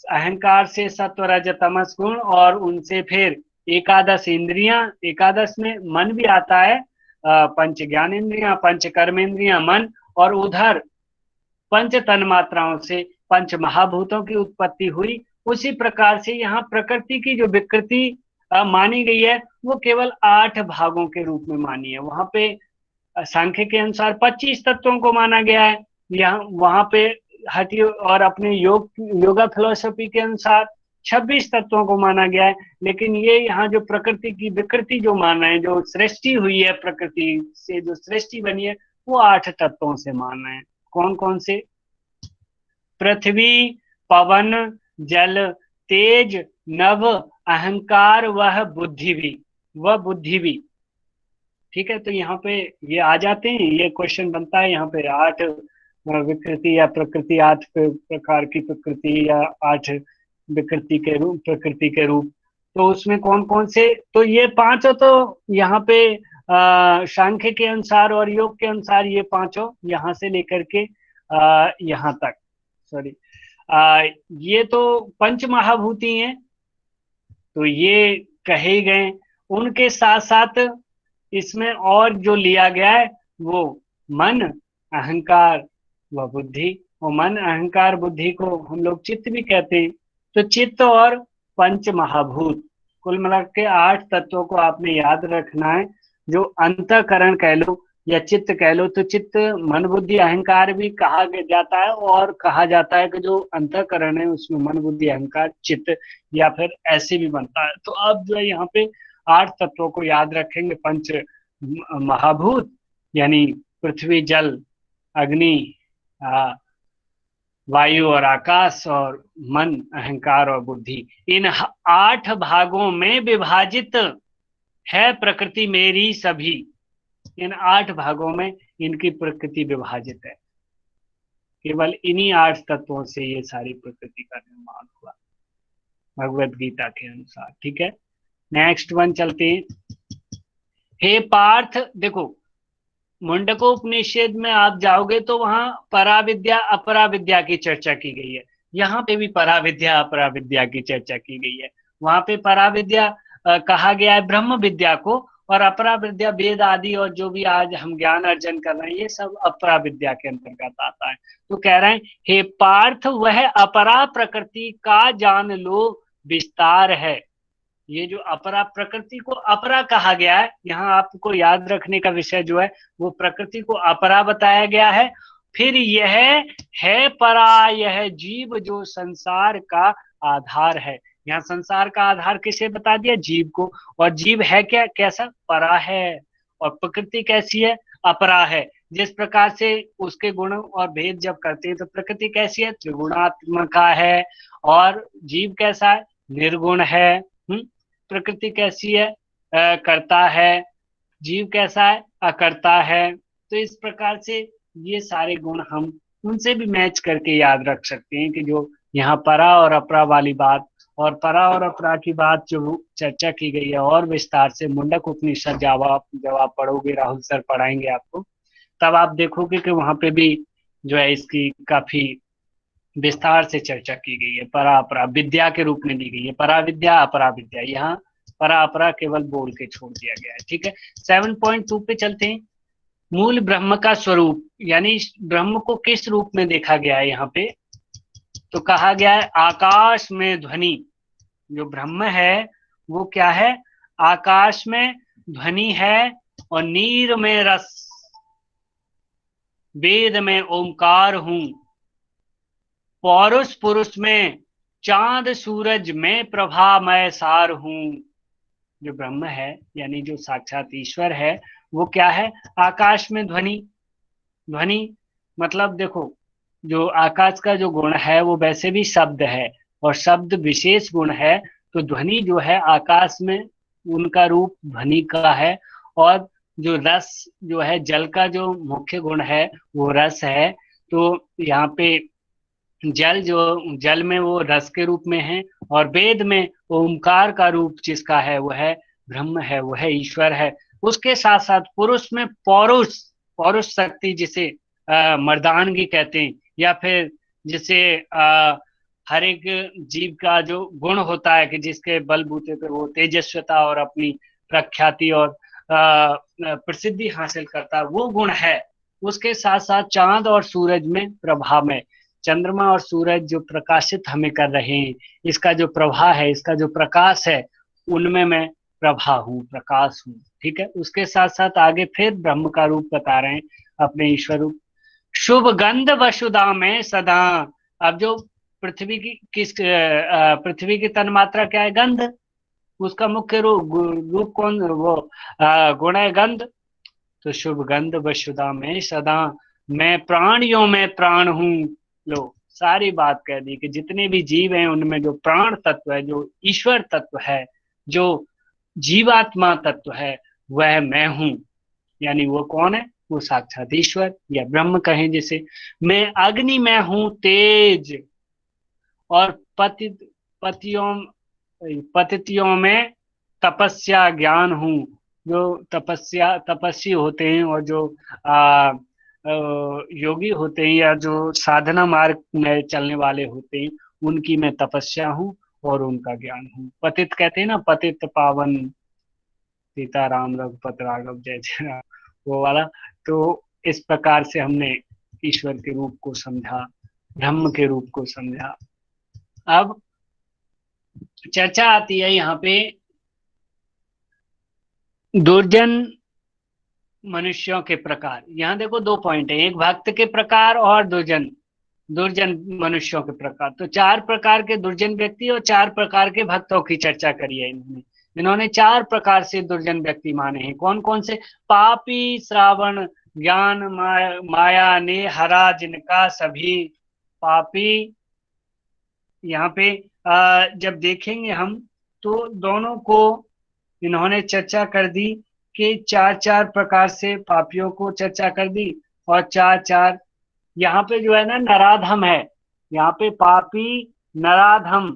अहंकार से सत्व रज तमस गुण, और उनसे फिर एकादश इंद्रियां, एकादश में मन भी आता है, पंच ज्ञान इंद्रियां, पंच कर्म इंद्रियां, मन, और उधर पंच तन मात्राओं से पंच महाभूतों की उत्पत्ति हुई। उसी प्रकार से यहाँ प्रकृति की जो विकृति मानी गई है वो केवल 8 भागों के रूप में मानी है। वहां पे सांख्य के अनुसार 25 तत्वों को माना गया है, यहाँ वहां पे हठी और अपने योगा फिलोसफी के अनुसार 26 तत्वों को माना गया है। लेकिन ये यहाँ जो प्रकृति की विकृति जो माना है, जो सृष्टि हुई है, प्रकृति से जो सृष्टि बनी है, वो 8 तत्वों से माना है। कौन कौन से? पृथ्वी, पवन, जल, तेज, नभ, अहंकार, वह बुद्धि भी, वह बुद्धि भी। ठीक है, तो यहाँ पे ये आ जाते हैं, ये क्वेश्चन बनता है यहाँ पे 8 विकृति या प्रकृति, 8 प्रकार की प्रकृति या 8 विकृति के रूप, प्रकृति के रूप। तो उसमें कौन कौन से? तो ये 5 तो यहाँ पे सांख्य के अनुसार और योग के अनुसार ये 5 यहाँ से लेकर के यहाँ तक, सॉरी, ये तो पंच महाभूति हैं, तो ये कहे गए। उनके साथ साथ इसमें और जो लिया गया है वो मन, अहंकार व बुद्धि। और मन, अहंकार, बुद्धि को हम लोग चित्त भी कहते हैं। तो चित्त और पंच महाभूत, कुल मिला के 8 तत्वों को आपने याद रखना है। जो अंतःकरण कह लो या चित्त कह लो, तो चित्त मन बुद्धि अहंकार भी कहा जाता है, और कहा जाता है कि जो अंतःकरण है उसमें मन बुद्धि अहंकार चित्त, या फिर ऐसे भी बनता है। तो अब जो है यहाँ पे 8 तत्वों को याद रखेंगे। पंच महाभूत यानी पृथ्वी, जल, अग्नि, वायु और आकाश, और मन, अहंकार और बुद्धि। इन 8 भागों में विभाजित है प्रकृति मेरी सभी। इन 8 भागों में इनकी प्रकृति विभाजित है। केवल इन्हीं 8 तत्वों से ये सारी प्रकृति का निर्माण हुआ भगवत गीता के अनुसार। ठीक है, नेक्स्ट वन चलते हैं। हे पार्थ, देखो मुंडकोपनिषद में आप जाओगे तो वहां पराविद्या अपराविद्या की चर्चा की गई है। यहाँ पे भी पराविद्या अपराविद्या की चर्चा की गई है। वहां पे पराविद्या कहा गया है ब्रह्म विद्या को, और अपराविद्या वेद आदि और जो भी आज हम ज्ञान अर्जन कर रहे हैं ये सब अपराविद्या के अंतर्गत आता है। तो कह रहे हैं, हे पार्थ वह अपरा प्रकृति का जान लो विस्तार है। ये जो अपरा, प्रकृति को अपरा कहा गया है, यहाँ आपको याद रखने का विषय जो है वो प्रकृति को अपरा बताया गया है। फिर यह है परा, यह जीव जो संसार का आधार है। यहाँ संसार का आधार किसे बता दिया? जीव को। और जीव है क्या, कैसा? परा है। और प्रकृति कैसी है? अपरा है। जिस प्रकार से उसके गुण और भेद जब करते हैं तो प्रकृति कैसी है? त्रिगुणात्मका है। और जीव कैसा है? निर्गुण है। प्रकृति कैसी है? करता है। जीव कैसा है? अकर्ता है। तो इस प्रकार से ये सारे गुण हम उनसे भी मैच करके याद रख सकते हैं कि जो यहाँ परा और अपरा वाली बात, और परा और अपरा की बात जो चर्चा की गई है और विस्तार से मुंडक उपनिषद जब आप पढ़ोगे, राहुल सर पढ़ाएंगे आपको, तब आप देखोगे कि वहां पे भी जो है इसकी काफी विस्तार से चर्चा की गई है। परा अपरा विद्या के रूप में दी गई है, परा विद्या अपरा विद्या। यहाँ परा अपरा केवल बोल के छोड़ दिया गया है। ठीक है, 7.2 पे चलते हैं। मूल ब्रह्म का स्वरूप, यानी ब्रह्म को किस रूप में देखा गया है यहाँ पे? तो कहा गया है आकाश में ध्वनि। जो ब्रह्म है वो क्या है? आकाश में ध्वनि है, और नीर में रस, वेद में ओमकार हूं, पौरुष पुरुष में चांद सूरज में प्रभा मैं सार हूं। जो ब्रह्म है यानी जो साक्षात ईश्वर है वो क्या है? आकाश में ध्वनि। ध्वनि मतलब देखो, जो आकाश का जो गुण है वो वैसे भी शब्द है, और शब्द विशेष गुण है। तो ध्वनि जो है आकाश में, उनका रूप ध्वनि का है। और जो रस जो है, जल का जो मुख्य गुण है वो रस है। तो यहाँ पे जल में वो रस के रूप में है, और वेद में ओमकार का रूप जिसका है वो है ब्रह्म है, वो है ईश्वर है। उसके साथ साथ पुरुष में पौरुष, पौरुष शक्ति जिसे मर्दानगी कहते हैं, या फिर जिसे हर एक जीव का जो गुण होता है कि जिसके बलबूते पे वो तेजस्वता और अपनी प्रख्याति और प्रसिद्धि हासिल करता है, वो गुण है। उसके साथ साथ चांद और सूरज में प्रभा में, चंद्रमा और सूरज जो प्रकाशित हमें कर रहे हैं, इसका जो प्रभा है, इसका जो प्रकाश है, उनमें मैं प्रभा हूँ, प्रकाश हूँ। ठीक है, उसके साथ साथ आगे फिर ब्रह्म का रूप बता रहे हैं, अपने ईश्वर रूप। शुभ गंध वसुधा में सदा। अब जो पृथ्वी की पृथ्वी की तन्मात्रा क्या है? गंध। उसका मुख्य रूप कौन? वो गुण है गंध। तो शुभ गंध वसुधा में सदा, मैं प्राणियों में प्राण हूं। लो, सारी बात कह दी कि जितने भी जीव हैं उनमें जो प्राण तत्व है, जो ईश्वर तत्व है, जो जीवात्मा तत्व है, वह मैं हूं। यानी वो कौन है? वो साक्षात ईश्वर या ब्रह्म कहें जिसे। मैं अग्नि में हूं तेज, और पतियों पतितियों में तपस्या ज्ञान हूं। जो तपस्वी होते हैं, और जो आ, योगी होते हैं, या जो साधना मार्ग में चलने वाले होते हैं, उनकी मैं तपस्या हूँ और उनका ज्ञान हूँ। पतित कहते हैं ना, पतित पावन सीताराम रघुपत राघव जय जय राम, वो वाला। तो इस प्रकार से हमने ईश्वर के रूप को समझा, ब्रह्म के रूप को समझा। अब चर्चा आती है यहाँ पे दुर्जन मनुष्यों के प्रकार। यहाँ देखो 2 पॉइंट है, एक भक्त के प्रकार और दुर्जन दुर्जन मनुष्यों के प्रकार। तो 4 प्रकार के दुर्जन व्यक्ति और 4 प्रकार के भक्तों की चर्चा करी है इन्होंने। इन्होंने 4 प्रकार से दुर्जन व्यक्ति माने हैं। कौन कौन से? पापी, श्रावण, ज्ञान माया ने हरा जिनका सभी। पापी, यहाँ पे जब देखेंगे हम तो दोनों को इन्होंने चर्चा कर दी कि 4 प्रकार से पापियों को चर्चा कर दी, और 4 यहाँ पे जो है ना नराधम है। यहाँ पे पापी, नराधम।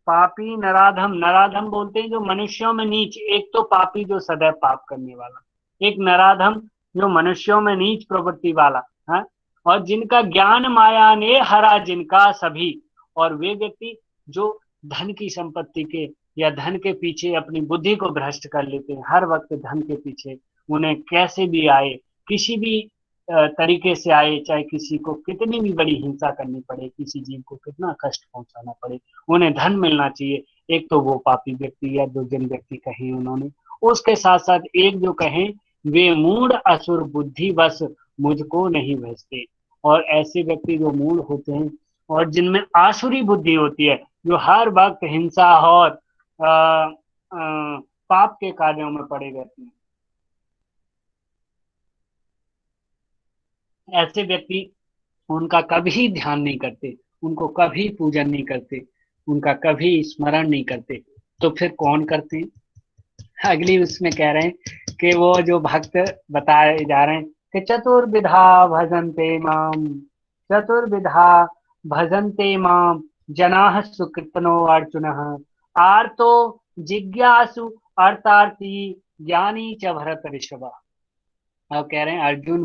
पापी, नराधम। नराधम बोलते हैं जो मनुष्यों में नीच। एक तो पापी जो सदैव पाप करने वाला, एक नराधम जो मनुष्यों में नीच प्रवृत्ति वाला है, और जिनका ज्ञान माया ने हरा जिनका सभी। और वे व्यक्ति जो धन की संपत्ति के या धन के पीछे अपनी बुद्धि को भ्रष्ट कर लेते हैं, हर वक्त धन के पीछे उन्हें कैसे भी आए, किसी भी तरीके से आए, चाहे किसी को कितनी भी बड़ी हिंसा करनी पड़े, किसी जीव को कितना कष्ट पहुंचाना पड़े, उन्हें धन मिलना चाहिए। एक तो वो पापी व्यक्ति या दुर्जन व्यक्ति कहे उन्होंने, उसके साथ साथ एक जो कहें, वे मूढ़ असुर बुद्धि बस मुझको नहीं भजते। और ऐसे व्यक्ति जो मूढ़ होते हैं और जिनमें आसुरी बुद्धि होती है, जो हर वक्त हिंसा और पाप के कार्यों में पड़े रहते हैं, ऐसे व्यक्ति उनका कभी ध्यान नहीं करते, उनको कभी पूजन नहीं करते, उनका कभी स्मरण नहीं करते। तो फिर कौन करते हैं? अगली उसमें कह रहे हैं कि वो जो भक्त बताए जा रहे हैं कि चतुर्विधा भजन्ते माम, चतुर्विधा भजन्ते माम जनाः सुकृतनो अर्जुन, आर्तो जिज्ञासु अर्थार्थी ज्ञानी च भरत ऋषभ। अब कह रहे हैं अर्जुन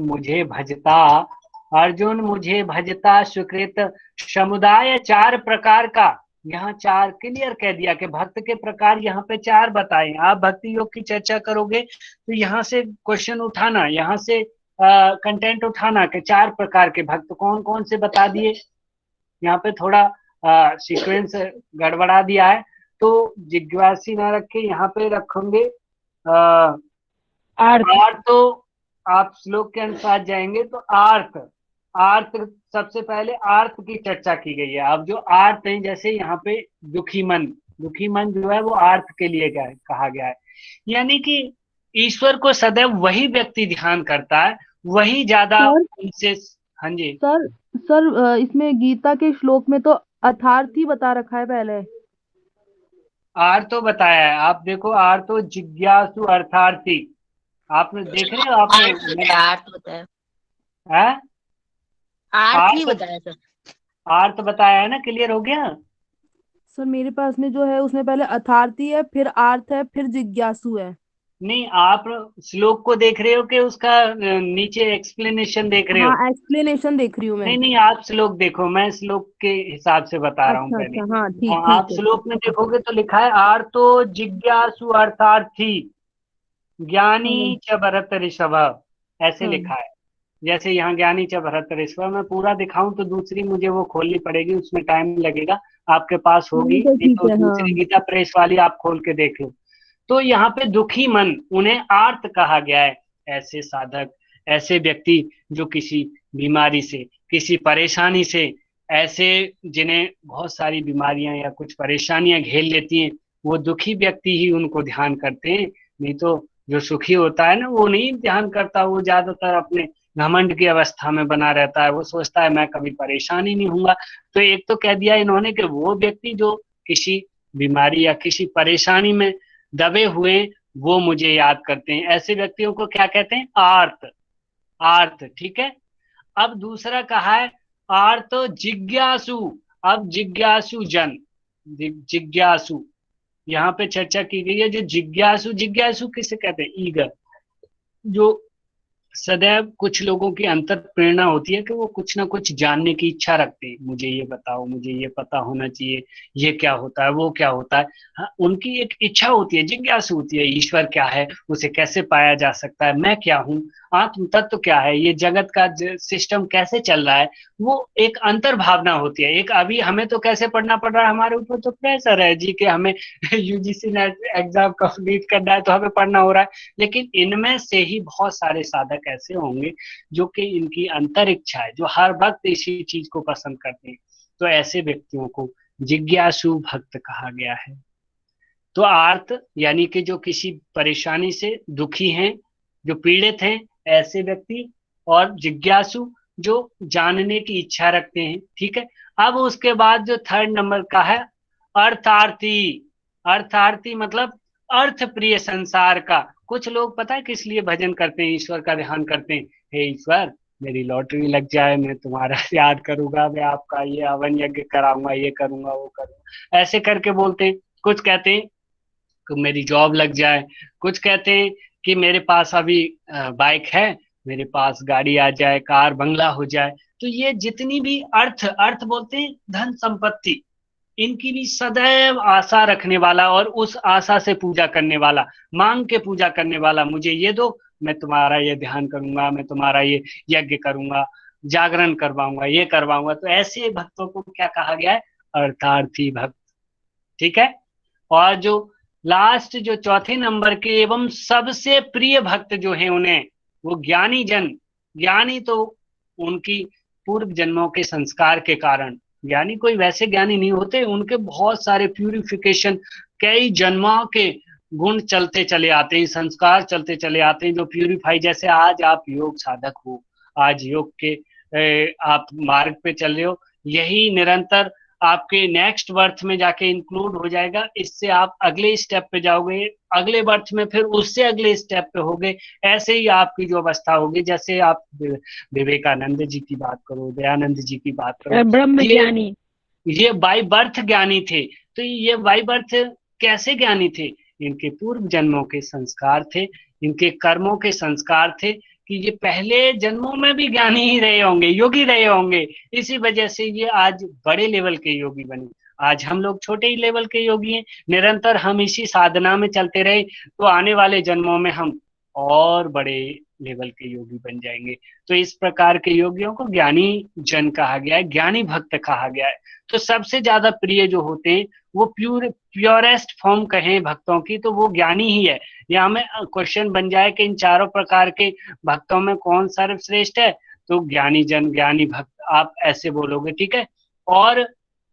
मुझे भजता सुकृत समुदाय चार प्रकार का। यहाँ चार क्लियर कह दिया कि भक्त के प्रकार यहाँ पे चार बताए। आप भक्ति योग की चर्चा करोगे तो यहाँ से क्वेश्चन उठाना, यहाँ से कंटेंट उठाना कि चार प्रकार के भक्त कौन कौन से बता दिए। यहाँ पे थोड़ा सीक्वेंस गड़बड़ा दिया है, तो जिज्ञासी ना रख के यहाँ पे रखेंगे आर्त। तो आप श्लोक के अनुसार जाएंगे तो आर्त, आर्त सबसे पहले आर्त की चर्चा की गई है। अब जो आर्त है, जैसे यहाँ पे दुखी मन, दुखी मन जो है वो आर्त के लिए कहा गया है। यानी कि ईश्वर को सदैव वही व्यक्ति ध्यान करता है, वही ज्यादा उनसे। हाँ जी सर। सर इसमें गीता के श्लोक में तो अर्थार्थी बता रखा है पहले। आर तो बताया है, आप देखो, आर तो जिज्ञासु अर्थार्थी, आपने देख रहे हो? आपने आर्थ बताया, है आर्थ ही बताया सर। आर्त बताया है ना, क्लियर हो गया? सर मेरे पास में जो है उसमें पहले अर्थार्थी है, फिर आर्थ है, फिर जिज्ञासु है। नहीं, आप श्लोक को देख रहे हो कि उसका नीचे एक्सप्लेनेशन देख रहे हो? हाँ, एक्सप्लेनेशन देख रही हूँ मैं। नहीं नहीं, आप श्लोक देखो, मैं श्लोक के हिसाब से बता रहा हूँ अच्छा पहले। अच्छा, हाँ ठीक और आप ठीक है। श्लोक में देखोगे तो लिखा है आर्तो जिज्ञासु अर्थार्थी ज्ञानी हाँ च भरत ऋषभ, ऐसे हाँ लिखा है। जैसे यहाँ ज्ञानी च भरत ऋषभ, मैं पूरा दिखाऊं तो दूसरी मुझे वो खोलनी पड़ेगी, उसमें टाइम लगेगा। आपके पास होगी, नहीं ठीक तो है। हाँ दूसरी गीता प्रेस वाली आप खोल के देख लो। तो यहाँ पे दुखी मन, उन्हें आर्त कहा गया है। ऐसे साधक, ऐसे व्यक्ति जो किसी बीमारी से, किसी परेशानी से, ऐसे जिन्हें बहुत सारी बीमारियां या कुछ परेशानियां घेर लेती हैं, वो दुखी व्यक्ति ही उनको ध्यान करते हैं। नहीं तो जो सुखी होता है ना, वो नहीं ध्यान करता, वो ज्यादातर अपने घमंड की अवस्था में बना रहता है, वो सोचता है मैं कभी परेशान ही नहीं होऊंगा। तो एक तो कह दिया इन्होंने कि वो व्यक्ति जो किसी बीमारी या किसी परेशानी में दबे हुए, वो मुझे याद करते हैं, ऐसे व्यक्तियों को क्या कहते हैं? आर्त, आर्त, ठीक है। अब दूसरा कहा है आर्त जिज्ञासु। अब जिज्ञासु जन, जिज्ञासु, यहाँ पे चर्चा की गई है। जो जिज्ञासु, जिज्ञासु किसे कहते हैं? ईगर, जो सदैव कुछ लोगों की अंतर प्रेरणा होती है कि वो कुछ ना कुछ जानने की इच्छा रखते हैं, मुझे ये बताओ, मुझे ये पता होना चाहिए, ये क्या होता है, वो क्या होता है। हाँ, उनकी एक इच्छा होती है, जिज्ञासा होती है, ईश्वर क्या है, उसे कैसे पाया जा सकता है, मैं क्या हूँ, आत्म तत्व क्या है, ये जगत का सिस्टम कैसे चल रहा है। वो एक अंतर भावना होती है। एक अभी हमें तो कैसे पढ़ना पड़ रहा है, हमारे ऊपर तो प्रेशर है जी कि हमें यूजीसी नेट एग्जाम कंप्लीट करना है, तो हमें पढ़ना हो रहा है। लेकिन इनमें से ही बहुत सारे साधक ऐसे होंगे जो कि इनकी अंतर इच्छा है, जो हर वक्त इसी चीज को पसंद करते हैं। तो ऐसे व्यक्तियों को जिज्ञासु भक्त कहा गया है। तो आर्त यानी कि जो किसी परेशानी से दुखी हैं, जो पीड़ित हैं, ऐसे व्यक्ति। और जिज्ञासु जो जानने की इच्छा रखते हैं, ठीक है। अब उसके बाद जो थर्ड नंबर का है अर्थार्थी। अर्थार्थी मतलब अर्थ प्रिय संसार का। कुछ लोग पता है किस लिए भजन करते हैं, ईश्वर का ध्यान करते हैं? हे ईश्वर, मेरी लॉटरी लग जाए, मैं तुम्हारा याद करूंगा, मैं आपका ये हवन यज्ञ कराऊंगा, ये करूंगा, वो करूंगा, ऐसे करके बोलते हैं। कुछ कहते हैं कि मेरी जॉब लग जाए, कुछ कहते हैं कि मेरे पास अभी बाइक है, मेरे पास गाड़ी आ जाए, कार बंगला हो जाए। तो ये जितनी भी अर्थ, अर्थ बोलते हैं धन संपत्ति, इनकी भी सदैव आशा रखने वाला और उस आशा से पूजा करने वाला, मांग के पूजा करने वाला, मुझे ये दो, मैं तुम्हारा ये ध्यान करूंगा, मैं तुम्हारा ये यज्ञ करूंगा, जागरण करवाऊंगा, ये करवाऊंगा। तो ऐसे भक्तों को क्या कहा गया है? अर्थार्थी भक्त। ठीक है। और जो लास्ट, जो चौथे नंबर के एवं सबसे प्रिय भक्त जो है उन्हें, वो ज्ञानी जन। ज्ञानी तो उनकी पूर्व जन्मों के संस्कार के कारण, ज्ञानी कोई वैसे ज्ञानी नहीं होते, उनके बहुत सारे प्यूरिफिकेशन, कई जन्मों के गुण चलते चले आते हैं, संस्कार चलते चले आते हैं जो प्यूरिफाई। जैसे आज आप योग साधक हो, आज योग के आप मार्ग पे चल रहे हो, यही निरंतर आपके नेक्स्ट बर्थ में जाके इंक्लूड हो जाएगा। इससे आप अगले स्टेप पे जाओगे, अगले बर्थ में फिर उससे अगले स्टेप पे होगे। ऐसे ही आपकी जो अवस्था होगी, जैसे आप विवेकानंद जी की बात करो, दयानंद जी की बात करो, ब्रह्म ज्ञानी, ये बाई बर्थ ज्ञानी थे। तो ये बाई बर्थ कैसे ज्ञानी थे? इनके पूर्व जन्मों के संस्कार थे, इनके कर्मों के संस्कार थे, कि ये पहले जन्मों में भी ज्ञानी ही रहे होंगे, योगी रहे होंगे। इसी वजह से ये आज बड़े लेवल के योगी बने। आज हम लोग छोटे ही लेवल के योगी हैं। निरंतर हम इसी साधना में चलते रहे तो आने वाले जन्मों में हम और बड़े लेवल के योगी बन जाएंगे। तो इस प्रकार के योगियों को ज्ञानी जन कहा गया है, ज्ञानी भक्त कहा गया है। तो सबसे ज्यादा प्रिय जो होते हैं वो प्योरेस्ट फॉर्म कहें भक्तों की, तो वो ज्ञानी ही है। यहाँ में क्वेश्चन बन जाए कि इन चारों प्रकार के भक्तों में कौन सर्वश्रेष्ठ है, तो ज्ञानी जन, ज्ञानी भक्त, आप ऐसे बोलोगे। ठीक है। और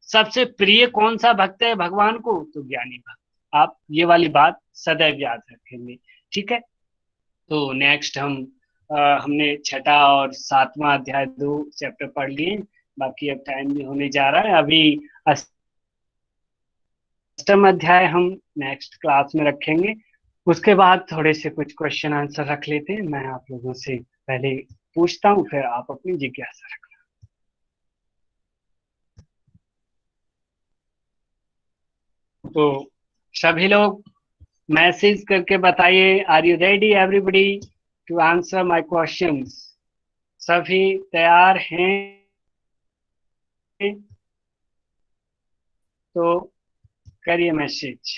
सबसे प्रिय कौन सा भक्त है भगवान को? तो ज्ञानी भक्त। आप ये वाली बात सदैव याद रखेंगे। ठीक है। तो नेक्स्ट हमने छठा और सातवां अध्याय, 2 चैप्टर पढ़ लिए। बाकी अब टाइम भी होने जा रहा है। अभी अष्टम अध्याय हम नेक्स्ट क्लास में रखेंगे। उसके बाद थोड़े से कुछ क्वेश्चन आंसर रख लेते हैं। मैं आप लोगों से पहले पूछता हूँ, फिर आप अपनी जिज्ञासा रखना। तो सभी लोग मैसेज करके बताइए, are you ready everybody to answer my questions? सभी तैयार हैं? तो करिए मैसेज।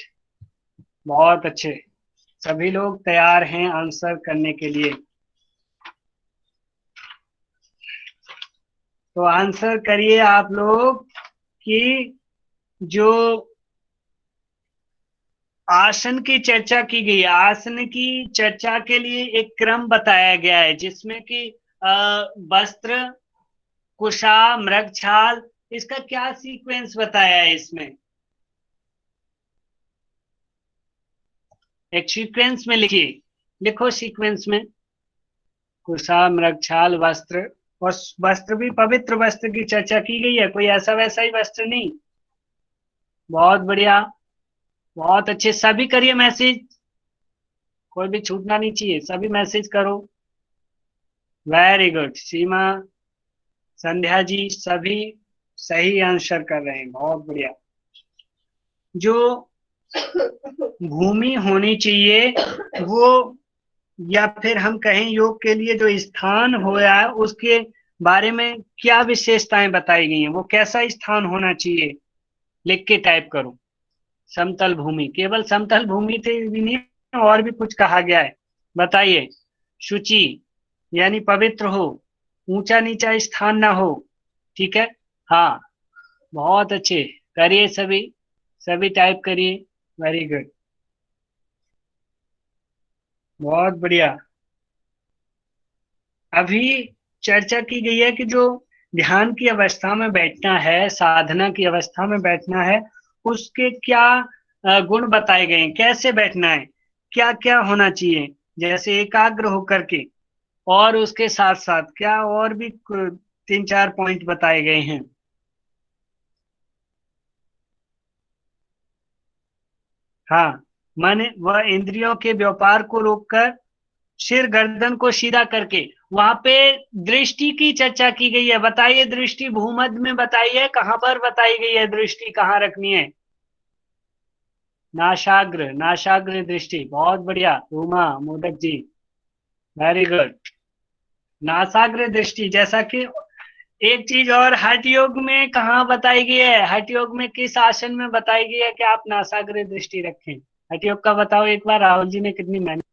बहुत अच्छे, सभी लोग तैयार हैं आंसर करने के लिए। तो आंसर करिए आप लोग कि जो आसन की चर्चा की गई है, आसन की चर्चा के लिए एक क्रम बताया गया है, जिसमें कि वस्त्र, कुशा, मृगछाल, इसका क्या सीक्वेंस बताया है इसमें? एक सीक्वेंस में लिखिए, लिखो सीक्वेंस में, कुशा, मृगछाल, वस्त्र। और वस्त्र भी पवित्र वस्त्र की चर्चा की गई है, कोई ऐसा वैसा ही वस्त्र नहीं। बहुत बढ़िया, बहुत अच्छे। सभी करिए मैसेज, कोई भी छूटना नहीं चाहिए, सभी मैसेज करो। Very good. सीमा, संध्या जी, सभी सही आंसर कर रहे हैं, बहुत बढ़िया। जो भूमि होनी चाहिए वो, या फिर हम कहें योग के लिए जो स्थान होया है, उसके बारे में क्या विशेषताएं बताई गई हैं, वो कैसा स्थान होना चाहिए? लिख के टाइप करो। समतल भूमि, केवल समतल भूमि थे भी नहीं, और भी कुछ कहा गया है, बताइए। शुचि यानी पवित्र हो, ऊंचा नीचा स्थान ना हो। ठीक है। हाँ, बहुत अच्छे, करिए सभी, सभी टाइप करिए। वेरी गुड, बहुत बढ़िया। अभी चर्चा की गई है कि जो ध्यान की अवस्था में बैठना है, साधना की अवस्था में बैठना है, उसके क्या गुण बताए गए हैं, कैसे बैठना है, क्या क्या होना चाहिए, जैसे एकाग्र होकर के। और उसके साथ साथ क्या और भी 3-4 पॉइंट बताए गए हैं। हाँ, माने वह इंद्रियों के व्यापार को रोककर सिर गर्दन को सीधा करके, वहां पे दृष्टि की चर्चा की गई है। बताइए, दृष्टि भूमध्य में बताइए, कहां पर बताई गई है, दृष्टि कहाँ रखनी है? नासाग्र, नासाग्र दृष्टि। बहुत बढ़िया उमा मोदक जी, वेरी गुड। नासाग्र दृष्टि, जैसा कि एक चीज और हठ योग में कहाँ बताई गई है, हठ योग में किस आसन में बताई गई है कि आप नासाग्र दृष्टि रखें? हठ योग का बताओ एक बार, राहुल जी ने कितनी मेहनत,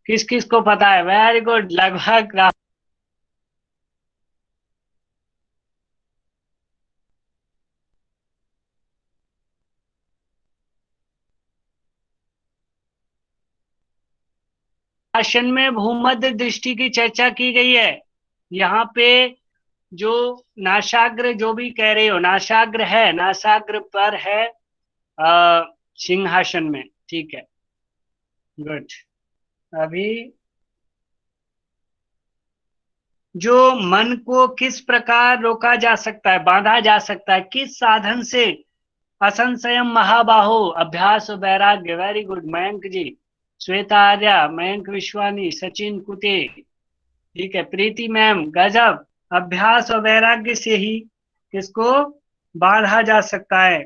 किस किस को पता है? वेरी गुड, लगभग आसन में भूमध्य दृष्टि की चर्चा की गई है। यहाँ पे जो नासाग्र, जो भी कह रहे हो, नासाग्र है, नासाग्र पर है सिंहासन में, ठीक है, गुड। अभी जो मन को किस प्रकार रोका जा सकता है, बांधा जा सकता है, किस साधन से? असंशयम महाबाहो, अभ्यास और वैराग्य। वेरी गुड मयंक जी, श्वेता आर्या, मयंक विश्वानी, सचिन कुटे, ठीक है, प्रीति मैम, गजब। अभ्यास और वैराग्य से ही किसको बांधा जा सकता है?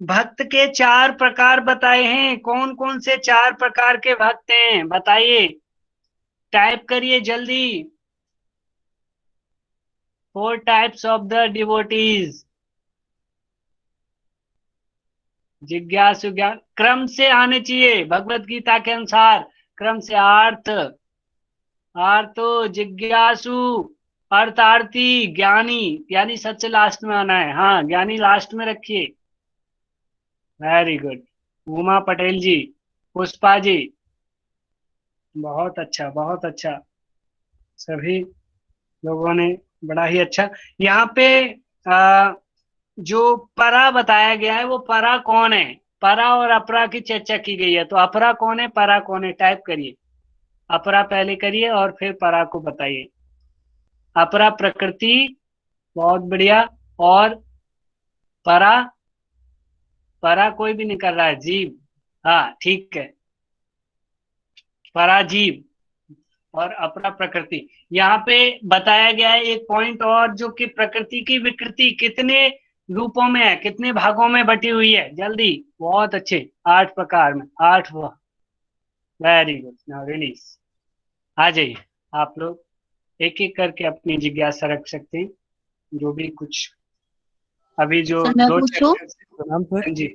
भक्त के 4 प्रकार बताए हैं, कौन कौन से 4 प्रकार के भक्त हैं बताइए, टाइप करिए जल्दी। 4 टाइप्स ऑफ द डिवोटीज। जिज्ञासु, ज्ञान, क्रम से आने चाहिए भगवत गीता के अनुसार, क्रम से। आर्थ, आर्तो, जिज्ञासु, अर्थार्थी, ज्ञानी, ज्ञानी सबसे लास्ट में आना है, हाँ ज्ञानी लास्ट में रखिए। वेरी गुड, उमा पटेल जी, पुष्पा जी, बहुत अच्छा, बहुत अच्छा, सभी लोगों ने बड़ा ही अच्छा। यहाँ पे जो परा बताया गया है, वो परा कौन है? परा और अपरा की चर्चा की गई है, तो अपरा कौन है, परा कौन है? टाइप करिए, अपरा पहले करिए और फिर परा को बताइए। अपरा प्रकृति, बहुत बढ़िया, और परा, परा कोई भी नहीं कर रहा है, जीव, हाँ ठीक है, पराजीव और अपरा प्रकृति। यहाँ पे बताया गया है एक पॉइंट और, जो कि प्रकृति की विकृति कितने रूपों में है, कितने भागों में बटी हुई है, जल्दी, बहुत अच्छे, 8 प्रकार में, 8। Very good, now release. आ जाइए आप लोग, एक एक करके अपनी जिज्ञासा रख सकते हैं, जो भी कुछ अभी जो सर मैं 2 पूछूं? चैप्टर। प्रणाम सर। जी,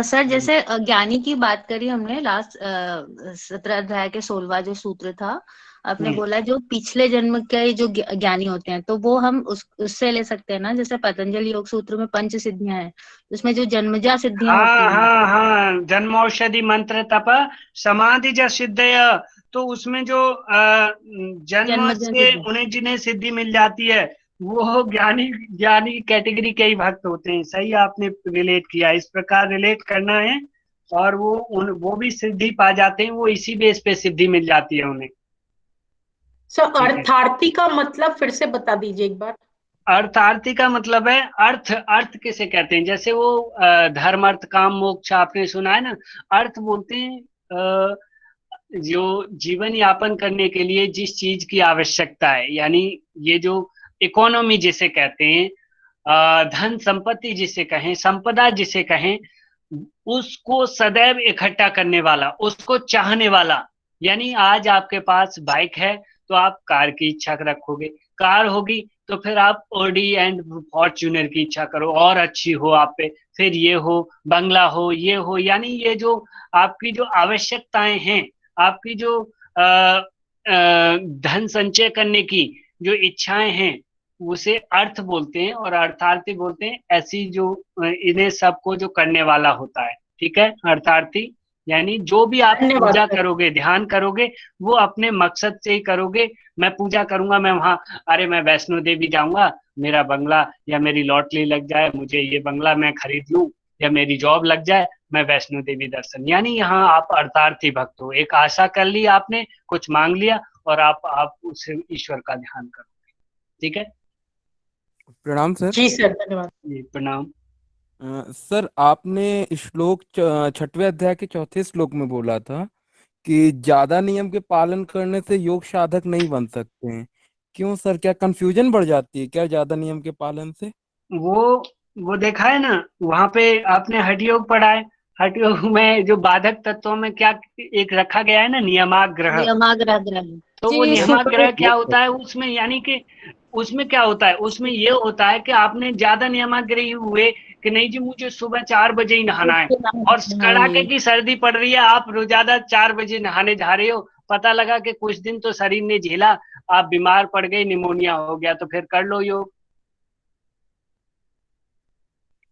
सर जैसे ज्ञानी की बात करी हमने लास्ट 17 अध्याय के 16वां जो सूत्र था, आपने बोला जो पिछले जन्म के जो ज्ञानी होते हैं, तो वो हम उससे ले सकते हैं ना, जैसे पतंजलि योग सूत्र में 5 सिद्धियां हैं, उसमें जो जन्मजा सिद्धियां होती हाँ हैं। हाँ हाँ, जन्मौषधि मंत्र तप समाधि ज सिद्धय, तो उसमें जो जन्म जन्मजा से सिद्धि। उन्हें जिन्हें सिद्धि मिल जाती है, वो ज्ञानी, ज्ञानी कैटेगरी के ही भक्त होते हैं। सही आपने रिलेट किया, इस प्रकार रिलेट करना है, और वो भी सिद्धि पा जाते हैं, वो इसी बेस पे सिद्धि मिल जाती है उन्हें। सर ठीक है, अर्थार्थी का मतलब फिर से बता दीजिए एक बार। अर्थार्थी का मतलब है अर्थ, अर्थ किसे कहते हैं? जैसे वो धर्म अर्थ काम मोक्ष आपने सुना है ना, अर्थ बोलते हैं जो जीवन यापन करने के लिए जिस चीज की आवश्यकता है, यानी ये जो इकोनॉमी जिसे कहते हैं, धन संपत्ति जिसे कहें, संपदा जिसे कहें, उसको सदैव इकट्ठा करने वाला, उसको चाहने वाला। यानी आज आपके पास बाइक है तो आप कार की इच्छा रखोगे, कार होगी तो फिर आप ऑडी एंड फॉर्च्यूनर की इच्छा करो, और अच्छी हो आप पे, फिर ये हो, बंगला हो, ये हो, यानी ये जो आपकी जो आवश्यकताएं हैं, आपकी जो धन संचय करने की जो इच्छाएं हैं, उसे अर्थ बोलते हैं, और अर्थार्थी बोलते हैं ऐसी जो इन्हें सबको जो करने वाला होता है, ठीक है, अर्थार्थी। यानी जो भी आप धन्यवाद पूजा सर। करोगे, ध्यान करोगे, वो अपने मकसद से ही करोगे। मैं पूजा करूंगा, मैं वहां, अरे मैं वैष्णो देवी जाऊंगा, मेरा बंगला या मेरी लॉटरी लग जाए, मुझे ये बंगला मैं खरीद लूं, या मेरी जॉब लग जाए, मैं वैष्णो देवी दर्शन, यानी यहाँ आप अर्थार्थी भक्त हो। एक आशा कर ली आपने, कुछ मांग लिया, और आप उस ईश्वर का ध्यान करोगे, ठीक है। प्रणाम सर। जी सर, धन्यवाद। जी प्रणाम। सर आपने श्लोक 6वें अध्याय के 4थे श्लोक में बोला था कि ज्यादा नियम के पालन करने से योग साधक नहीं बन सकते हैं। क्यों सर, क्या कंफ्यूजन बढ़ जाती है क्या ज्यादा नियम के पालन से? वो वो देखा है ना, वहां पे आपने हठ योग पढ़ा है, हठ योग में जो बाधक तत्वों में क्या एक रखा गया है ना, नियमाग्रह। नियमाग्रह ग्रह। तो वो जी नियमाग्रह क्या बहुत होता है उसमें, यानी कि उसमें क्या होता है, उसमें ये होता है कि आपने ज्यादा नियमाग्रही हुए कि नहीं जी मुझे सुबह 4 बजे ही नहाना है, और कड़ाके की सर्दी पड़ रही है, आप रोजाना 4 बजे नहाने जा रहे हो, पता लगा कि कुछ दिन तो शरीर ने झेला, आप बीमार पड़ गए, निमोनिया हो गया, तो फिर कर लो योग,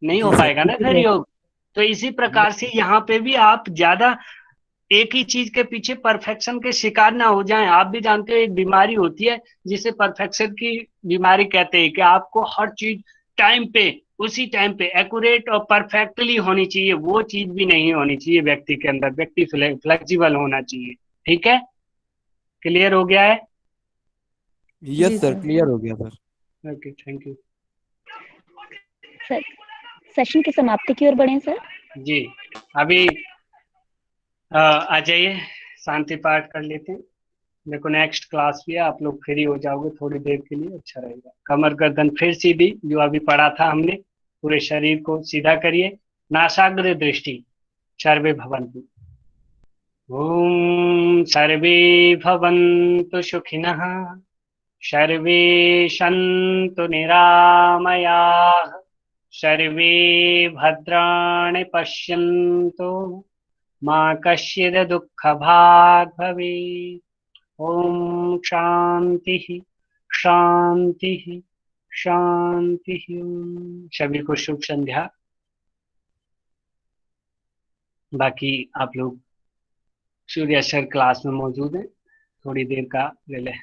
नहीं हो जी सर, पाएगा ना फिर योग। तो इसी प्रकार से यहाँ पे भी आप ज्यादा एक ही चीज के पीछे परफेक्शन के शिकार ना हो जाएं। आप भी जानते हो एक बीमारी होती है जिसे परफेक्शन की बीमारी कहते हैं, कि आपको हर चीज टाइम पे, उसी टाइम पे एक्यूरेट और परफेक्टली होनी चाहिए, वो चीज भी नहीं होनी चाहिए व्यक्ति के अंदर, व्यक्ति फ्लेक्सिबल होना चाहिए। ठीक है, क्लियर हो गया है? जी यस सर, सर। क्लियर हो गया sir. Okay, thank you. Sir session की समाप्ति की ओर बढ़े सर। जी, अभी आ जाइए, शांति पाठ कर लेते हैं। देखो नेक्स्ट क्लास भी है, आप लोग फ्री हो जाओगे थोड़ी देर के लिए, अच्छा रहेगा। कमर गर्दन फिर सीधी, जो अभी पढ़ा था हमने, पूरे शरीर को सीधा करिए। नासाग्र दृष्टि, सर्वे भवन्तु। ओम सर्वे भवन्तु सुखिनः, सर्वे सन्तु निरामयाः, सर्वे भद्राणि पश्यन्तु, मा कश्चित् दुःखभाग् भवेत्। ओम शांति शांति शांति। सभी को शुभ संध्या। बाकी आप लोग सूर्य सर क्लास में मौजूद हैं, थोड़ी देर का ले लें।